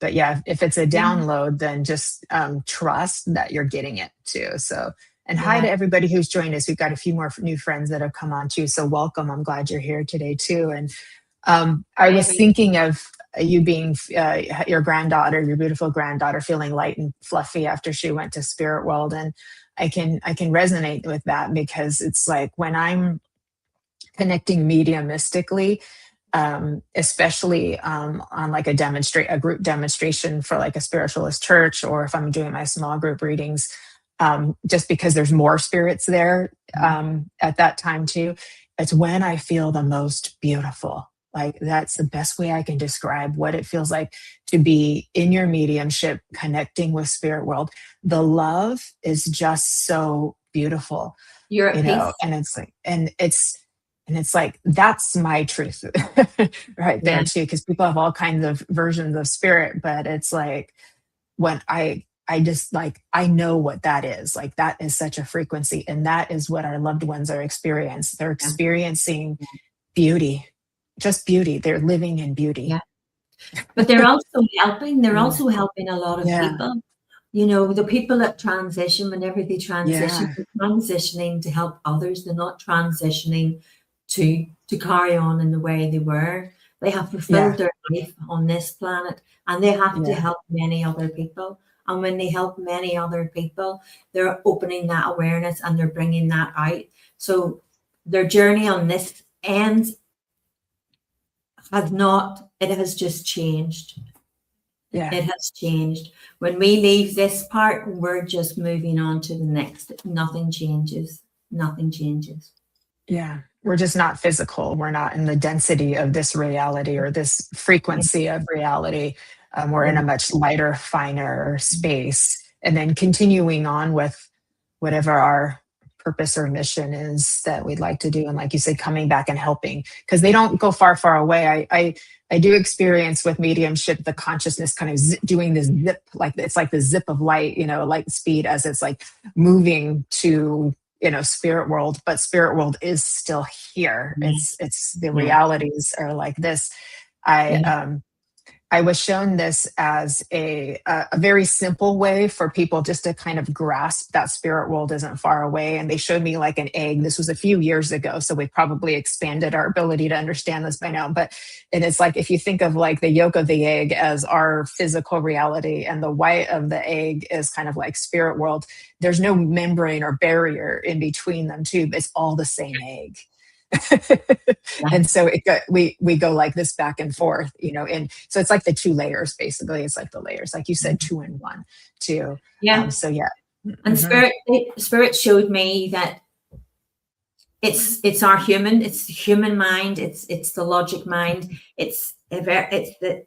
But yeah, if it's a download, then just trust that you're getting it too. So, and hi to everybody who's joined us. We've got a few more new friends that have come on too. So welcome. I'm glad you're here today too. And I was thinking of you being your granddaughter, your beautiful granddaughter, feeling light and fluffy after she went to Spirit World. And I can resonate with that because it's like when I'm connecting mediumistically, especially on like a group demonstration for like a spiritualist church, or if I'm doing my small group readings, just because there's more spirits there at that time too. It's when I feel the most beautiful. Like that's the best way I can describe what it feels like to be in your mediumship, connecting with spirit world. The love is just so beautiful, You're at peace. and it's like, that's my truth right there Yeah. too. Cause people have all kinds of versions of spirit, but it's like, when I just like, I know what that is. Like, that is such a frequency. And that is what our loved ones are experiencing. They're experiencing beauty, just beauty. They're living in beauty. Yeah. But they're also helping. They're also helping a lot of Yeah. people. You know, the people that transition, whenever they transition, Yeah. they're transitioning to help others. They're not transitioning to carry on in the way they were. They have fulfilled their life on this planet, and they have to help many other people. And when they help many other people, they're opening that awareness and they're bringing that out. So their journey on this end it has just changed. Yeah. It has changed. When we leave this part, we're just moving on to the next. Nothing changes. Nothing changes. Yeah. We're just not physical. We're not in the density of this reality or this frequency of reality. We're in a much lighter, finer space. And then continuing on with whatever our purpose or mission is that we'd like to do. And like you said, coming back and helping, because they don't go far, far away. I do experience with mediumship, the consciousness kind of doing this zip, like it's like the zip of light, light speed as it's like moving to, spirit world, but spirit world is still here. It's the realities are like this. I was shown this as a very simple way for people just to kind of grasp that spirit world isn't far away. And they showed me like an egg. This was a few years ago, so we probably expanded our ability to understand this by now. But it's like, if you think of like the yolk of the egg as our physical reality and the white of the egg is kind of like spirit world, there's no membrane or barrier in between them too. It's all the same egg. And so we go like this back and forth, and so it's like the two layers, basically. It's like the layers, like you said, 2 in 1 too. So yeah. And spirit showed me that it's the human mind, it's the logic mind, it's the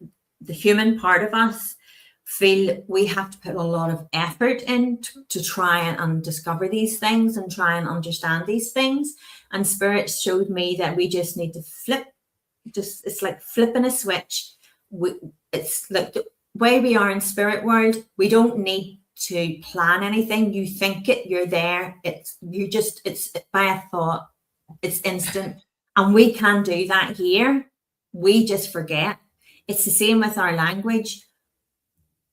human part of us feel we have to put a lot of effort in to try and discover these things and try and understand these things. And spirit showed me that we just need to it's like flipping a switch. It's like the way we are in spirit world, we don't need to plan anything. You think it, you're there. It's by a thought, it's instant. And we can do that here. We just forget. It's the same with our language.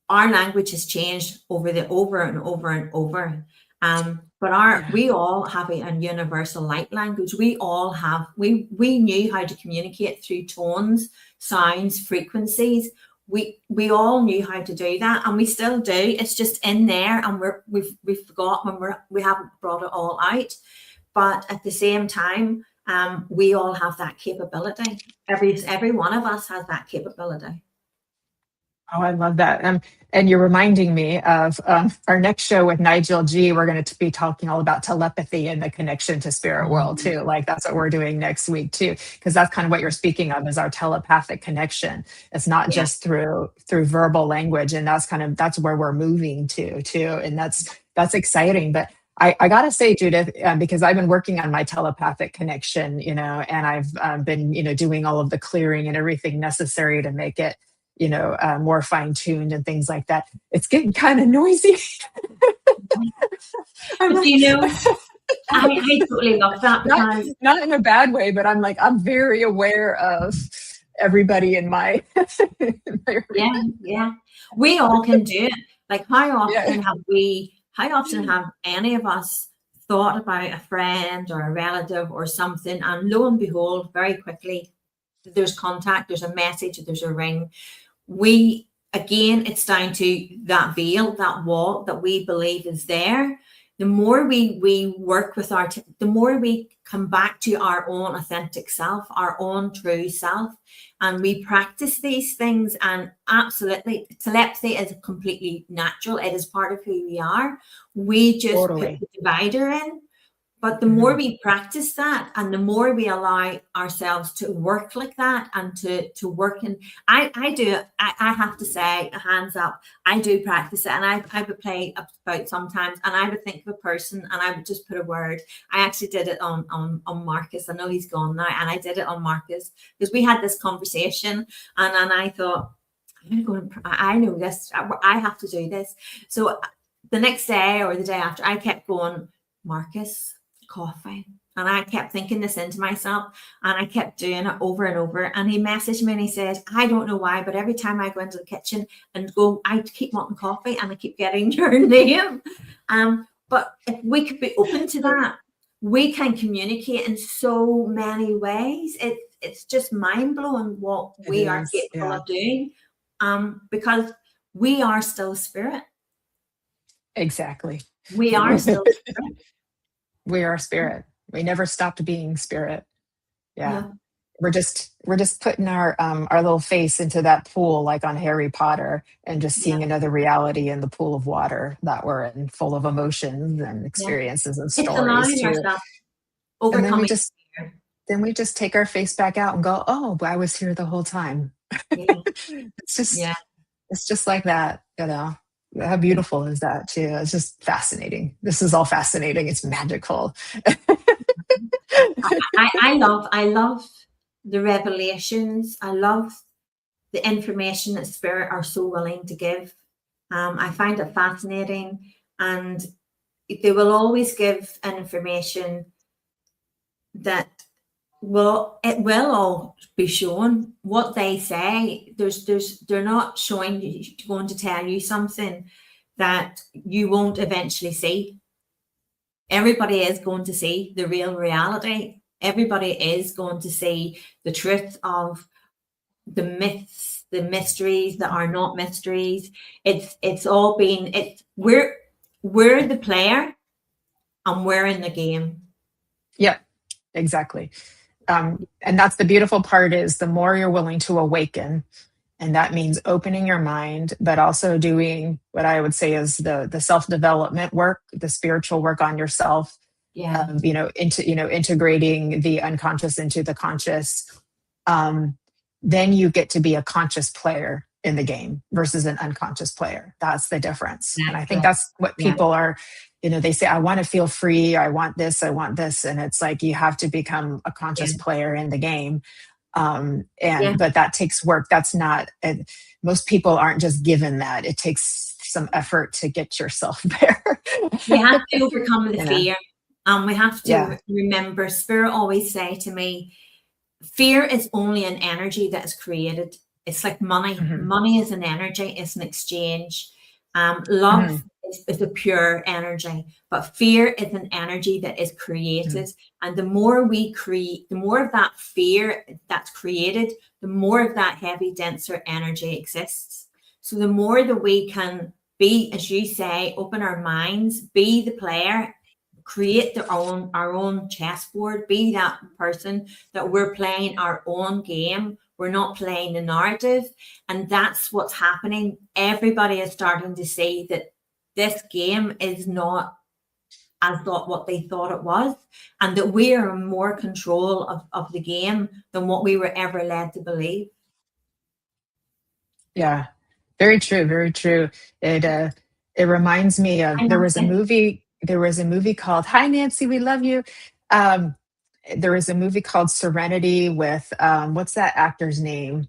Our language has changed over and over. But we all have a universal light language. We all have, we knew how to communicate through tones, sounds, frequencies. We all knew how to do that, and we still do. It's just in there, and we've forgotten when we haven't brought it all out. But at the same time, we all have that capability. Every one of us has that capability. Oh, I love that. And you're reminding me of our next show with Nigel G. We're going to be talking all about telepathy and the connection to spirit world too. Like that's what we're doing next week too, because that's kind of what you're speaking of is our telepathic connection. It's not just through verbal language, and that's where we're moving to too, and that's exciting. But I gotta say, Judith, because I've been working on my telepathic connection, and I've been doing all of the clearing and everything necessary to make it more fine-tuned and things like that. It's getting kind of noisy. I totally love that. Not in a bad way, but I'm very aware of everybody in my yeah. We all can do it. Like how often have any of us thought about a friend or a relative or something, and lo and behold, very quickly there's contact, there's a message, there's a ring. It's down to that veil, that wall that we believe is there. The more we work with the more we come back to our own authentic self, our own true self, and we practice these things. And absolutely, telepathy is completely natural. It is part of who we are. We just put the divider in. But the more we practice that, and the more we allow ourselves to work like that, and to work in, I have to say, hands up, I do practice it, and I would play about sometimes, and I would think of a person, and I would just put a word. I actually did it on Marcus. I know he's gone now, and I did it on Marcus because we had this conversation, and I thought, I'm going to, I know this, I have to do this. So the next day or the day after, I kept going, Marcus, coffee. And I kept thinking this into myself, and I kept doing it over and over. And he messaged me and he said, I don't know why, but every time I go into the kitchen and go, I keep wanting coffee and I keep getting your name. But if we could be open to that, we can communicate in so many ways. It's just mind blowing what we are capable of doing, because we are still spirit. Exactly. We are still spirit. We are spirit. We never stopped being spirit. Yeah. We're just putting our little face into that pool, like on Harry Potter, and just seeing another reality in the pool of water that we're in, full of emotions and experiences and stories too. And then we just take our face back out and go, oh, I was here the whole time. It's just like that, you know. How beautiful is that too? It's just fascinating. This is all fascinating. It's magical. I love the revelations. I love the information that spirit are so willing to give. I find it fascinating, and they will always give an information that it will all be shown. What they say, they're not going to tell you something that you won't eventually see. Everybody is going to see the real reality. Everybody is going to see the truth of the myths, the mysteries that are not mysteries. We're the player, and we're in the game. Yeah, exactly. And that's the beautiful part, is the more you're willing to awaken, and that means opening your mind, but also doing what I would say is the self-development work, the spiritual work on yourself. Integrating the unconscious into the conscious. Then you get to be a conscious player in the game versus an unconscious player. That's the difference. And I think that's what people are, they say, I want to feel free. I want this. And it's like, you have to become a conscious player in the game. But that takes work. That's not, most people aren't just given that. It takes some effort to get yourself there. You have to overcome the fear. We have to remember, spirit always say to me, fear is only an energy that is created. It's like money. Mm-hmm. Money is an energy. It's an exchange. Love is a pure energy, but fear is an energy that is created. Mm-hmm. And the more we create, the more of that fear that's created, the more of that heavy, denser energy exists. So the more that we can be, as you say, open our minds, be the player, create our own chessboard, be that person that we're playing our own game. We're not playing the narrative. And that's what's happening. Everybody is starting to see that this game is not as what they thought it was, and that we are in more control of the game than what we were ever led to believe. Yeah, very true, very true. It reminds me of, there was a movie called, hi Nancy, we love you. There was a movie called Serenity with, what's that actor's name?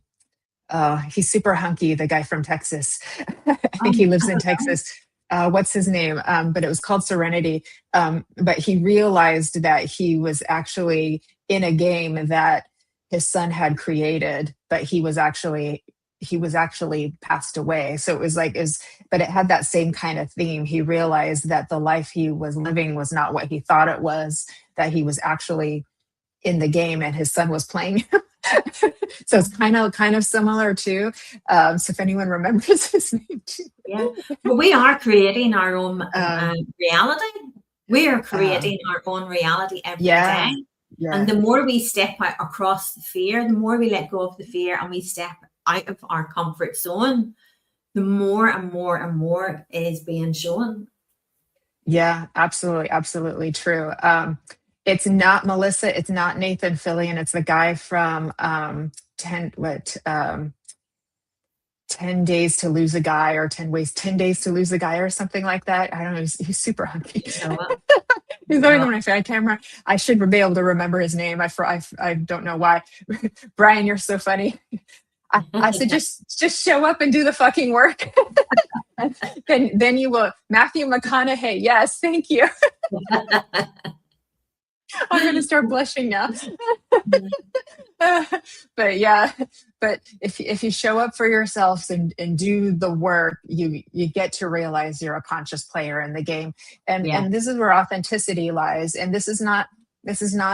He's super hunky, the guy from Texas. I think he lives in Texas. What's his name? But it was called Serenity. But he realized that he was actually in a game that his son had created, but he was actually passed away. So it was like, but it had that same kind of theme. He realized that the life he was living was not what he thought it was, that he was actually in the game and his son was playing him. So it's kind of similar too. So if anyone remembers his name too. Yeah, but we are creating our own reality. We are creating our own reality every day. Yeah. And the more we step out across the fear, the more we let go of the fear and we step out of our comfort zone, the more and more and more is being shown. Yeah, absolutely, absolutely true. It's not Melissa, it's not Nathan Fillion, it's the guy from 10 days to lose a guy, or 10 days to lose a guy, or something like that. I don't know. He's super hunky. You know what? He's always on my face. I can't remember. I should be able to remember his name. I don't know why. Brian, you're so funny. I said, just show up and do the fucking work. then you will. Matthew McConaughey. Yes, thank you. I'm going to start blushing now. But yeah, but if you show up for yourselves and do the work, you get to realize you're a conscious player in the game. And this is where authenticity lies. And this is not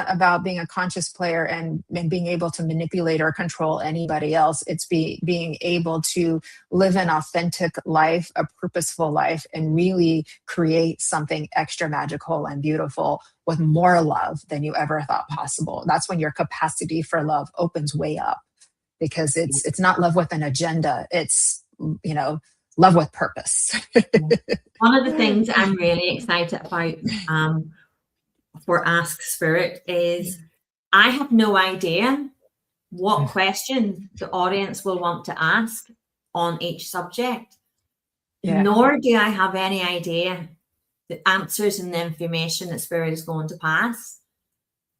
about being a conscious player and being able to manipulate or control anybody else. It's being able to live an authentic life, a purposeful life, and really create something extra magical and beautiful with more love than you ever thought possible. That's when your capacity for love opens way up, because it's not love with an agenda. It's, love with purpose. One of the things I'm really excited about for Ask Spirit is I have no idea what question the audience will want to ask on each subject, nor do I have any idea the answers and the information that Spirit is going to pass.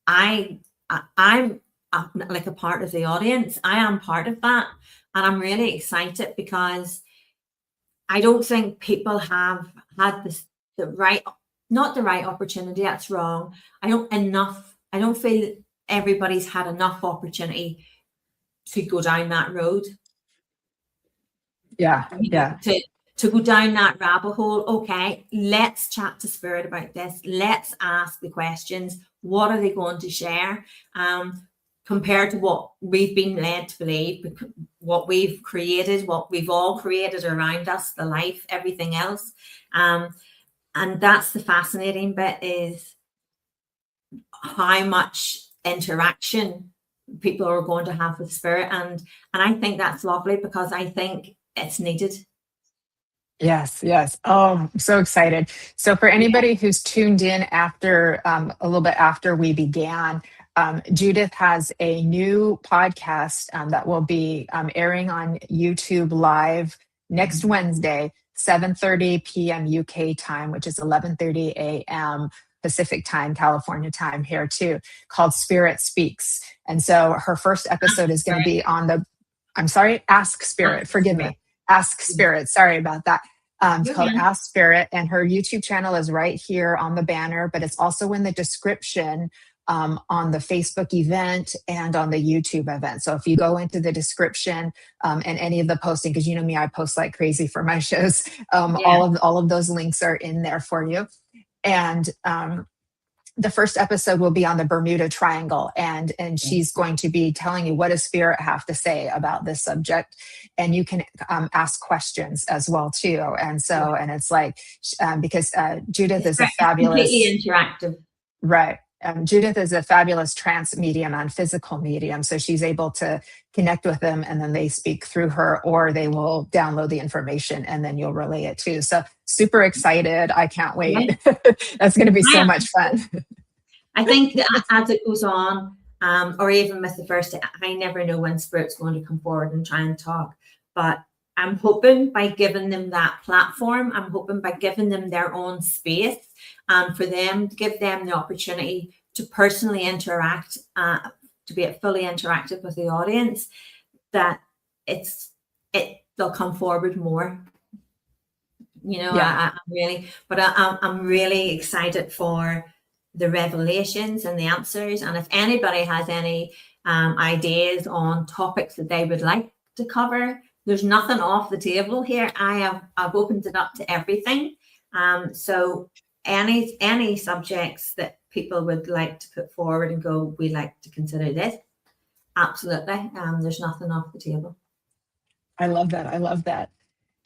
I'm like a part of the audience. I am part of that, and I'm really excited because I don't think people have had not the right opportunity. That's wrong. I don't feel everybody's had enough opportunity to go down that road. Yeah. To go down that rabbit hole. Okay, let's chat to Spirit about this. Let's ask the questions. What are they going to share? Compared to what we've been led to believe, what we've created, what we've all created around us, the life, everything else. And that's the fascinating bit, is how much interaction people are going to have with Spirit. And I think that's lovely, because I think it's needed. Yes. Oh, I'm so excited. So for anybody who's tuned in after a little bit after we began, Judith has a new podcast that will be airing on YouTube Live next Wednesday, 7:30 p.m. UK time, which is 11:30 a.m. Pacific time, California time here too, called Spirit Speaks. And so her first episode is going to be on Ask Spirit. Forgive me. Ask Spirit. Sorry about that. It's called Ask Spirit, and her YouTube channel is right here on the banner, but it's also in the description on the Facebook event and on the YouTube event. So if you go into the description and any of the posting, because you know me, I post like crazy for my shows, all of those links are in there for you. And the first episode will be on the Bermuda Triangle, and she's going to be telling you, what does Spirit have to say about this subject, and you can ask questions as well too. And so, and it's like because Judith is a fabulous, completely interactive, right? Judith is a fabulous trance medium and physical medium, so she's able to connect with them, and then they speak through her, or they will download the information and then you'll relay it too. So super excited. I can't wait. That's going to be so much fun. I think that as it goes on, or even with the first, I never know when Spirit's going to come forward and try and talk, but I'm hoping by giving them that platform, I'm hoping by giving them their own space, and for them to give them the opportunity to personally interact, to be fully interactive with the audience, that they'll come forward more. I'm really excited for the revelations and the answers. And if anybody has any ideas on topics that they would like to cover, there's nothing off the table here. I've opened it up to everything. So any subjects that people would like to put forward and go, we like to consider this, absolutely. There's nothing off the table. I love that.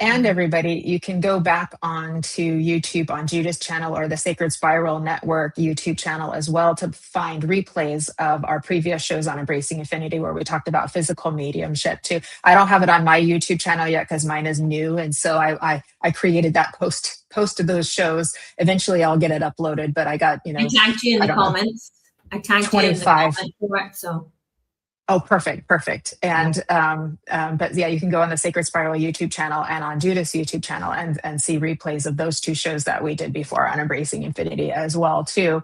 And everybody, you can go back onto YouTube on Judith's channel or the Sacred Spiral Network YouTube channel as well to find replays of our previous shows on Embracing Infinity, where we talked about physical mediumship too. I don't have it on my YouTube channel yet because mine is new, and so I created that post of those shows. Eventually, I'll get it uploaded, but I got I tagged you in the comments. I tagged you in the comments for it, so. Oh, perfect. And but yeah, you can go on the Sacred Spiral YouTube channel and on Judith's YouTube channel and see replays of those two shows that we did before on Embracing Infinity as well too.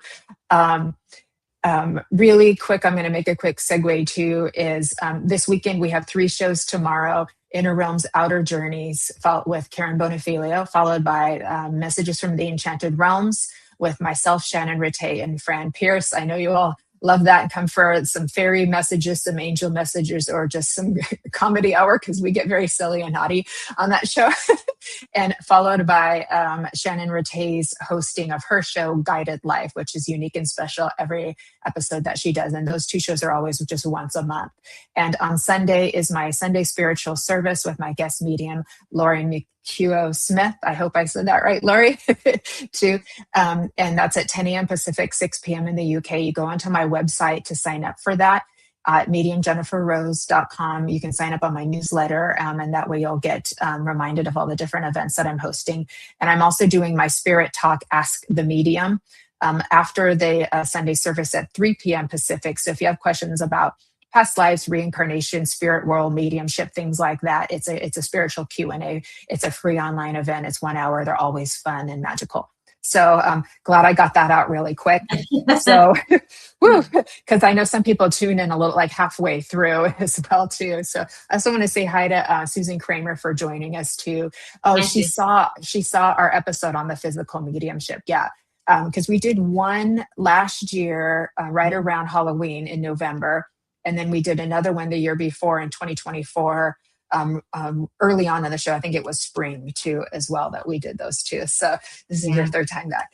Really quick, I'm going to make a quick segue too. Is this weekend we have 3 shows tomorrow: Inner Realms, Outer Journeys, with Karen Bonifilio, followed by Messages from the Enchanted Realms with myself, Shannon Ritte, and Fran Pierce. I know you all love that and come for some fairy messages, some angel messages, or just some comedy hour, because we get very silly and naughty on that show. And followed by Shannon Ritte's hosting of her show, Guided Life, which is unique and special every episode that she does. And those 2 shows are always just once a month. And on Sunday is my Sunday spiritual service with my guest medium, Lori McHugh Smith. I hope I said that right, Lori, too. And that's at 10 a.m. Pacific, 6 p.m. in the UK. You go onto my website to sign up for that at mediumjenniferrose.com. You can sign up on my newsletter, and that way you'll get reminded of all the different events that I'm hosting. And I'm also doing my Spirit Talk Ask the Medium after the Sunday service at 3 p.m. Pacific. So if you have questions about past lives, reincarnation, spirit world, mediumship, things like that, it's a spiritual Q&A. It's a free online event. It's 1 hour. They're always fun and magical. So I'm glad I got that out really quick. So, because I know some people tune in a little like halfway through as well too. So I also want to say hi to Susan Kramer for joining us too. Oh, she saw our episode on the physical mediumship. Yeah. Because we did one last year right around Halloween in November. And then we did another one the year before in 2024. Early on in the show, I think it was spring too, as well, that we did those 2. So this is your 3rd time back.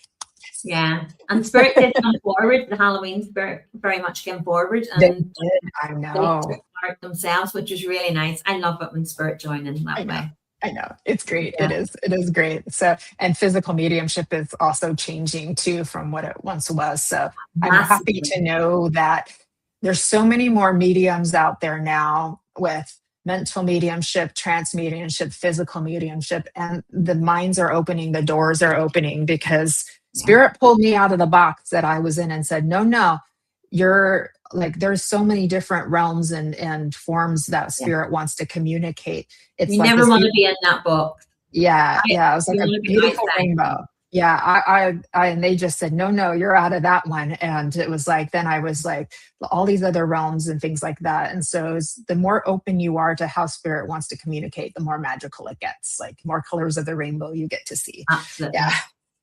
Yeah, and Spirit did come forward. The Halloween Spirit very much came forward, and they did. I know. They took part themselves, which was really nice. I love it when Spirit join in that way. I know. It's great. Yeah. It is great. So, and physical mediumship is also changing too from what it once was. So I'm happy to know that there's so many more mediums out there now with mental mediumship, trance mediumship, physical mediumship, and the minds are opening, the doors are opening, because Spirit pulled me out of the box that I was in and said, no, you're like, there's so many different realms and forms that Spirit wants to communicate. It's you like never want to be in that box. Yeah. It was like a beautiful rainbow. Yeah, I and they just said, no, you're out of that one. And it was like, then I was like, all these other realms and things like that. And so the more open you are to how Spirit wants to communicate, the more magical it gets, like more colors of the rainbow you get to see. Absolutely. Yeah.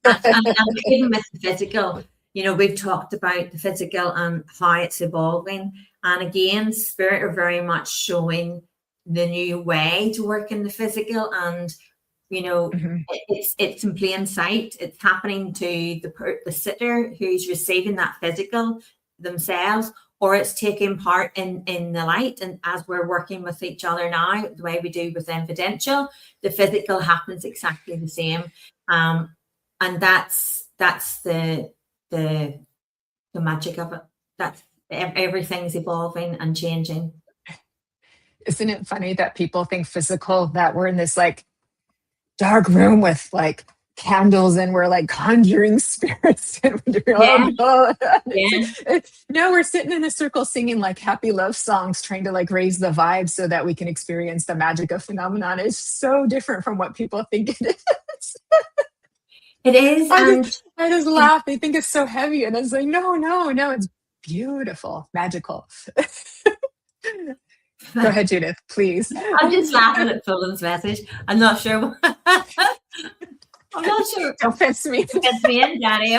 and even with the physical, we've talked about the physical and how it's evolving. And again, Spirit are very much showing the new way to work in the physical, and it's in plain sight. It's happening to the sitter who's receiving that physical themselves, or it's taking part in the light. And as we're working with each other now, the way we do with Evidential, the physical happens exactly the same. And that's the magic of it. That's everything's evolving and changing. Isn't it funny that people think physical, that we're in this like dark room with like candles and we're like conjuring spirits and no, we're sitting in a circle singing like happy love songs, trying to like raise the vibe so that we can experience the magic of phenomenon. It's so different from what people think it is. It is. I just laugh. They think it's so heavy, and it's like no, it's beautiful, magical. Go ahead, Judith, please. I'm just laughing at Philip's message. I'm not sure. I'm not sure. Don't fence me. Fence me in, Daddy.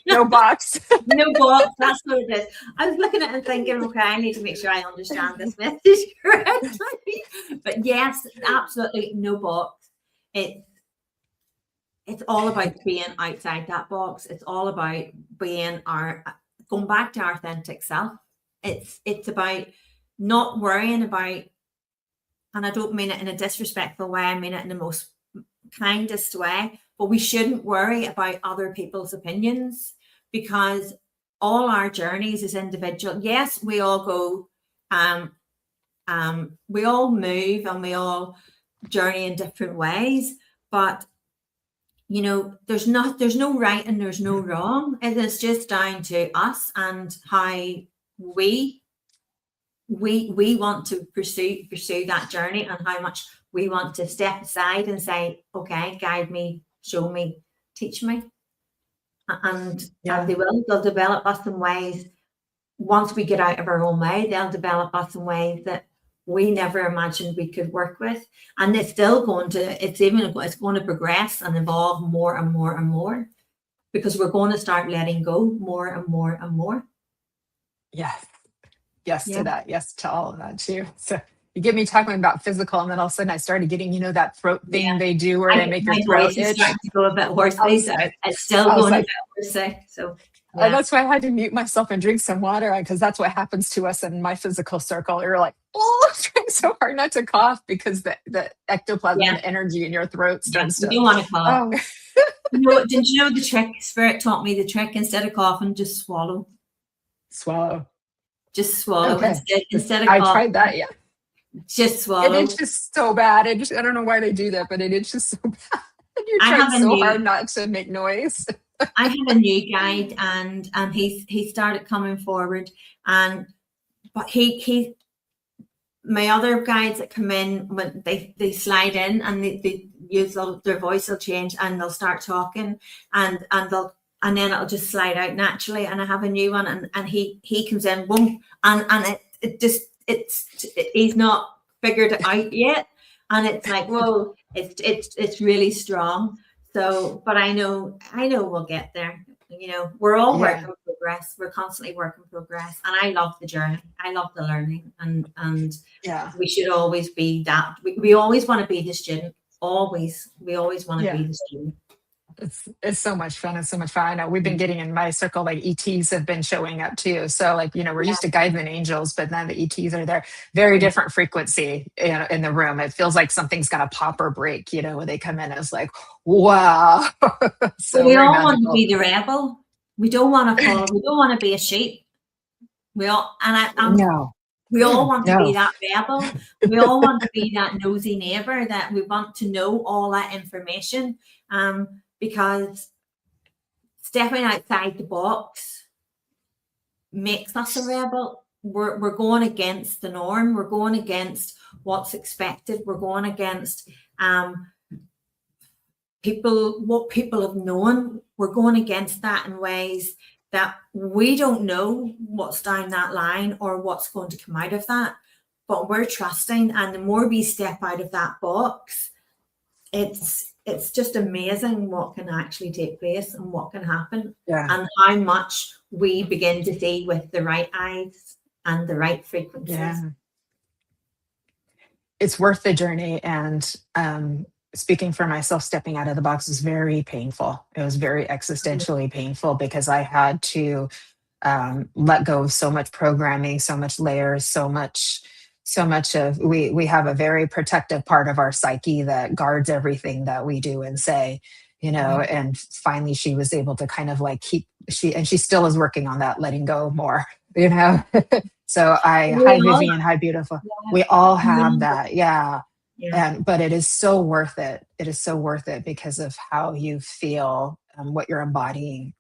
No box. No box. That's what it is. I was looking at it and thinking, okay, I need to make sure I understand this message correctly. But yes, absolutely no box. It's all about being outside that box. It's all about going back to our authentic self. It's about not worrying about and I don't mean it in a disrespectful way, I mean it in the most kindest way, but we shouldn't worry about other people's opinions, because all our journeys as individual, yes, we all go, we all move and we all journey in different ways, but there's no right and there's no wrong. It is just down to us and how we want to pursue that journey, and how much we want to step aside and say, okay, guide me, show me, teach me. And they'll develop us in ways, once we get out of our own way, they'll develop us in ways that we never imagined we could work with. And it's still going to progress and evolve more and more and more, because we're going to start letting go more and more and more. Yes to that. Yes to all of that too. So you get me talking about physical, and then all of a sudden I started getting, that throat thing they do where they make your throat itch. Starting to go a bit hoarsely, so it's still going a bit hoarsely. So that's why I had to mute myself and drink some water, because that's what happens to us in my physical circle. You're like, trying so hard not to cough, because the ectoplasm and energy in your throat starts to. You don't want to cough. Didn't you know the trick? Spirit taught me the trick. Instead of coughing, just swallow. Just swallow. Okay. Instead of coughing. I tried that, just swallow. It itches so bad. I don't know why they do that, but it itches so bad. You're trying so hard not to make noise. I have a new guide, and he started coming forward, but he my other guides that come in, when they slide in and they use their voice will change, and they'll start talking, and then it'll just slide out naturally. And I have a new one, and he comes in, boom, and he's not figured it out yet, and it's like, whoa, it's really strong. So, but I know we'll get there. We're all work in progress. We're constantly work in progress, and I love the journey. I love the learning, and we should always be that. We always want to be the student. We always want to be the student. It's so much fun. It's so much fun. I know we've been getting in my circle, like ETs have been showing up too. So we're used to guides and angels, but now the ETs are there. Very different frequency in the room. It feels like something's going to pop or break, when they come in. It's like, wow. So we all want to be the rebel. We don't want to follow. We don't want to be a sheep. We all We all want to be that rebel. We all want to be that nosy neighbor, that we want to know all that information. Because stepping outside the box makes us a rebel. We're going against the norm. We're going against what's expected. We're going against what people have known. We're going against that in ways that we don't know what's down that line or what's going to come out of that. But we're trusting, and the more we step out of that box, it's just amazing what can actually take place and what can happen, and how much we begin to see with the right eyes and the right frequencies. Yeah. It's worth the journey. And speaking for myself, stepping out of the box was very painful. It was very existentially painful, because I had to let go of so much programming, so much layers, so much of we have a very protective part of our psyche that guards everything that we do and say, and finally she was able to kind of like she still is working on that, letting go more, So hi Vivian, hi beautiful. We all have that. But it is so worth it. It is so worth it because of how you feel, what you're embodying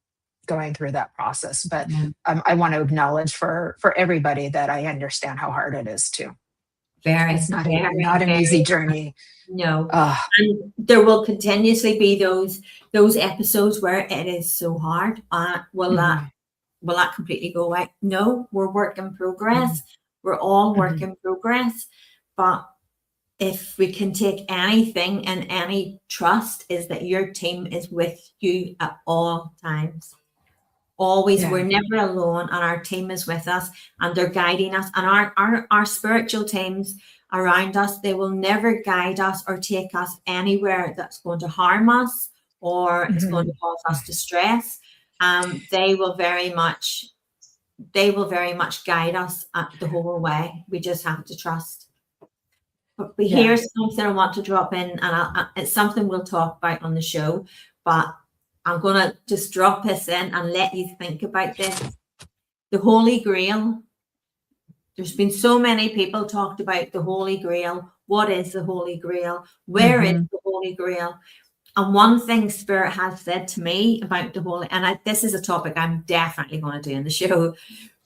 going through that process. But I want to acknowledge for everybody that I understand how hard it is too. It's not an easy journey. No. And there will continuously be those episodes where it is so hard. Will that completely go away? No, we're work in progress. We're all work in progress. But if we can take anything and any trust, is that your team is with you at all times. Always, we're never alone, and our team is with us, and they're guiding us. And our spiritual teams around us, they will never guide us or take us anywhere that's going to harm us or is going to cause us distress. They will very much guide us the whole way. We just have to trust. But here's something I want to drop in, and it's something we'll talk about on the show, but I'm going to just drop this in and let you think about this. The Holy Grail. There's been so many people talked about the Holy Grail. What is the Holy Grail? Where is the Holy Grail? And one thing Spirit has said to me about the Holy, and this is a topic I'm definitely going to do in the show,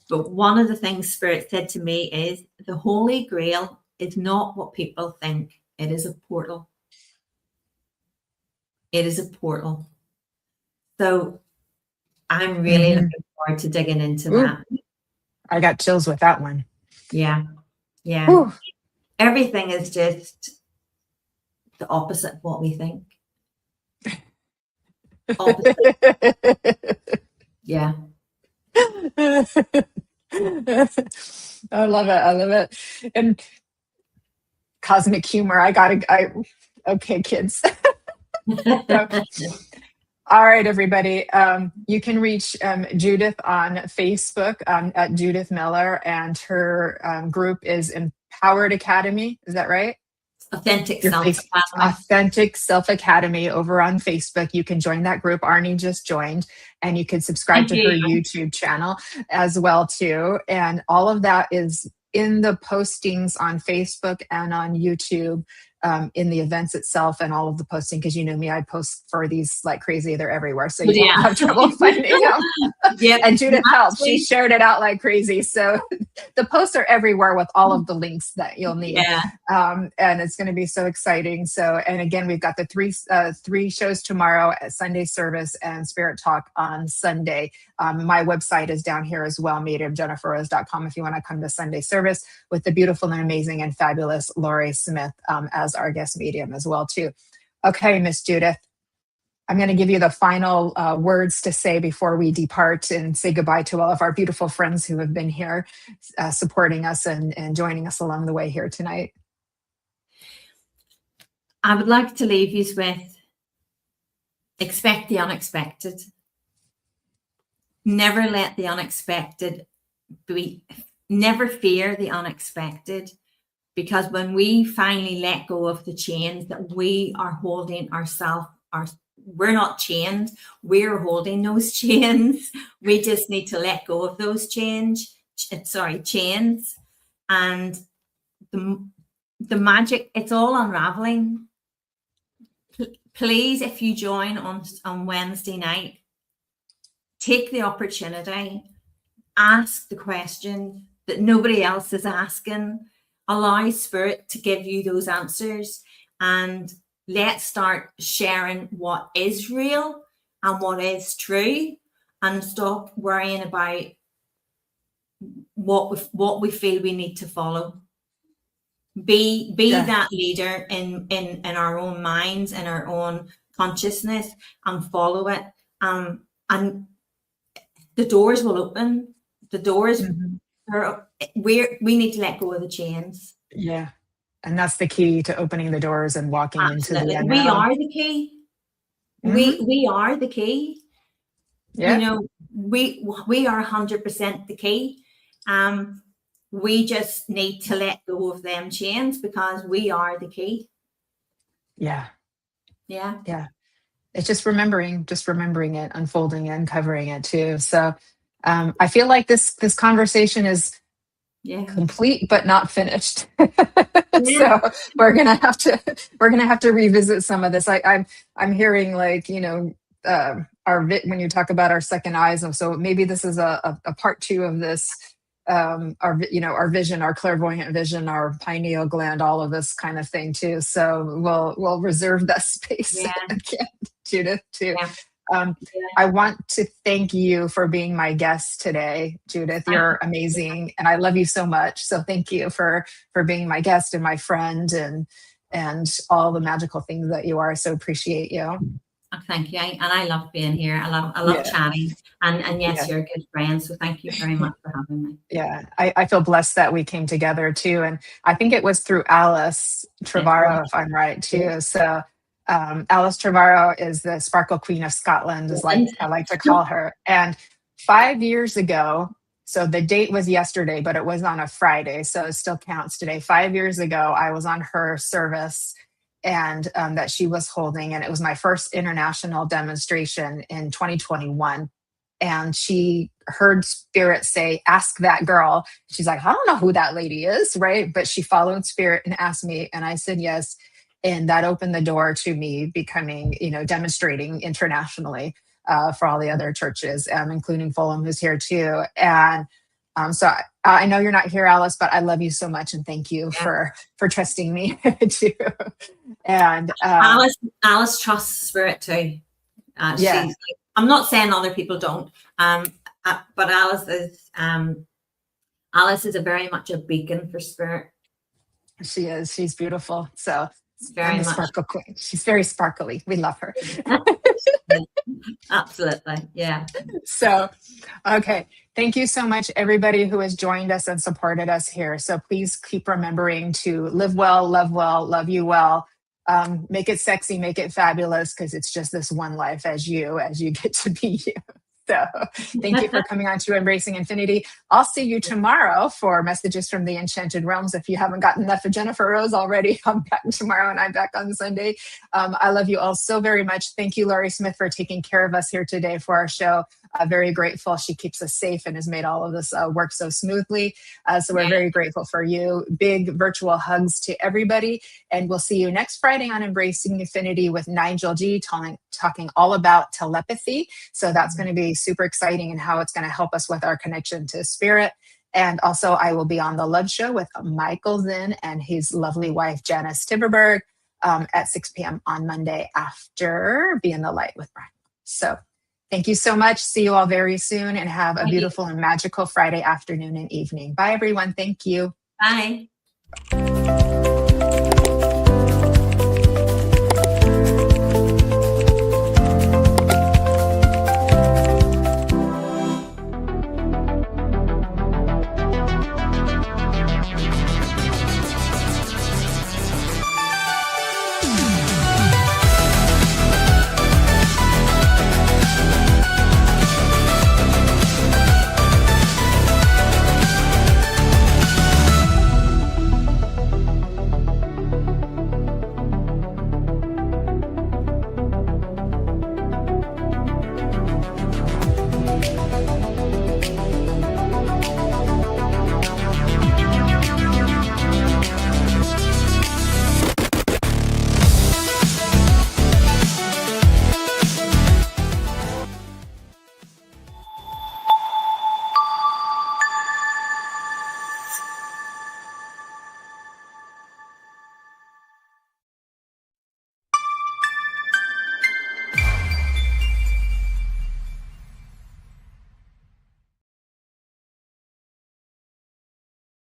but one of the things Spirit said to me is the Holy Grail is not what people think. It is a portal. It is a portal. So I'm really looking forward to digging into that. I got chills with that one. Yeah. Yeah. Ooh. Everything is just the opposite of what we think. Opposite. Yeah. I love it. I love it. And cosmic humor. Okay, kids. So, all right, everybody. You can reach Judith on Facebook at Judith Millar, and her group is Empowered Academy. Is that right? Authentic Self Academy. Authentic Self Academy over on Facebook. You can join that group. Arnie just joined, and you can subscribe to her YouTube channel as well too. And all of that is in the postings on Facebook and on YouTube. In the events itself and all of the posting, because you know me, I post for these like crazy. They're everywhere, so you won't have trouble finding them. Yep. And Judith helped. She shared it out like crazy. So the posts are everywhere with all of the links that you'll need. Yeah. And it's going to be so exciting. So, and again, we've got the three shows tomorrow at Sunday service and Spirit Talk on Sunday. My website is down here as well, mediumjenniferrose.com, if you want to come to Sunday service with the beautiful and amazing and fabulous Laurie Smith as our guest medium as well too. Okay, Miss Judith, I'm going to give you the final words to say before we depart and say goodbye to all of our beautiful friends who have been here supporting us and joining us along the way here tonight. I would like to leave you with expect the unexpected. Never let the unexpected never fear the unexpected, because when we finally let go of the chains that we are holding ourselves, we're not chained, we're holding those chains. We just need to let go of those chains. And the magic, it's all unraveling. Please, if you join on Wednesday night, take the opportunity, ask the question that nobody else is asking, allow Spirit to give you those answers, and let's start sharing what is real and what is true, and stop worrying about what we feel we need to follow. Be that leader in our own minds, in our own consciousness, and follow it. And the doors will open. The doors we need to let go of the chains. Yeah. And that's the key to opening the doors and walking Absolutely. into the unknown. We are the key. We are the key. Yeah. You know, we are 100% the key. We just need to let go of them chains, because we are the key. Yeah. Yeah. Yeah. It's just remembering it, unfolding it, uncovering it too. So I feel like this conversation is complete but not finished. So we're gonna have to revisit some of this. I'm hearing, like, you know, when you talk about our second eyes, and so maybe this is a part 2 of this. Our vision, our clairvoyant vision, our pineal gland, all of this kind of thing too. So we'll reserve that space again, Judith, too. Yeah. I want to thank you for being my guest today, Judith. You're amazing, and I love you so much. So thank you for being my guest and my friend, and all the magical things that you are. So appreciate you. Oh, thank you. And I love being here. I love chatting. And yes, you're a good friend. So thank you very much for having me. Yeah, I feel blessed that we came together too. And I think it was through Alice Trevorrow, if I'm right too. So Alice Trevorrow is the Sparkle Queen of Scotland, is like I like to call her. And 5 years ago, So the date was yesterday, but it was on a Friday, so it still counts today. 5 years ago, I was on her service and that she was holding, and it was my first international demonstration in 2021. And she heard Spirit say, "Ask that girl." She's like, "I don't know who that lady is," right? But she followed Spirit and asked me, and I said yes. And that opened the door to me becoming, demonstrating internationally for all the other churches, including Fulham, who's here too. And so I know you're not here, Alice, but I love you so much, and thank you for trusting me too. And Alice trusts Spirit too. Yeah. I'm not saying other people don't, but Alice is a very much a beacon for Spirit. She is. She's beautiful. So It's very much sparkle queen. She's very sparkly. We love her. Absolutely. Yeah. So, okay. Thank you so much, everybody who has joined us and supported us here. So please keep remembering to live well, love you well. Make it sexy, make it fabulous, because it's just this one life as you get to be you. So thank you for coming on to Embracing Infinity. I'll see you tomorrow for Messages from the Enchanted Realms. If you haven't gotten enough of Jennifer Rose already, I'm back tomorrow and I'm back on Sunday. I love you all so very much. Thank you, Laurie Smith, for taking care of us here today for our show. Very grateful. She keeps us safe and has made all of this work so smoothly. So we're very grateful for you. Big virtual hugs to everybody. And we'll see you next Friday on Embracing Infinity with Nigel G, talking all about telepathy. So that's going to be super exciting and how it's going to help us with our connection to Spirit. And also I will be on the Love Show with Michael Zinn and his lovely wife, Janice Tiberberg, at 6 p.m. on Monday after Be in the Light with Brian. So thank you so much. See you all very soon and have a beautiful and magical Friday afternoon and evening. Bye, everyone. Thank you. Bye.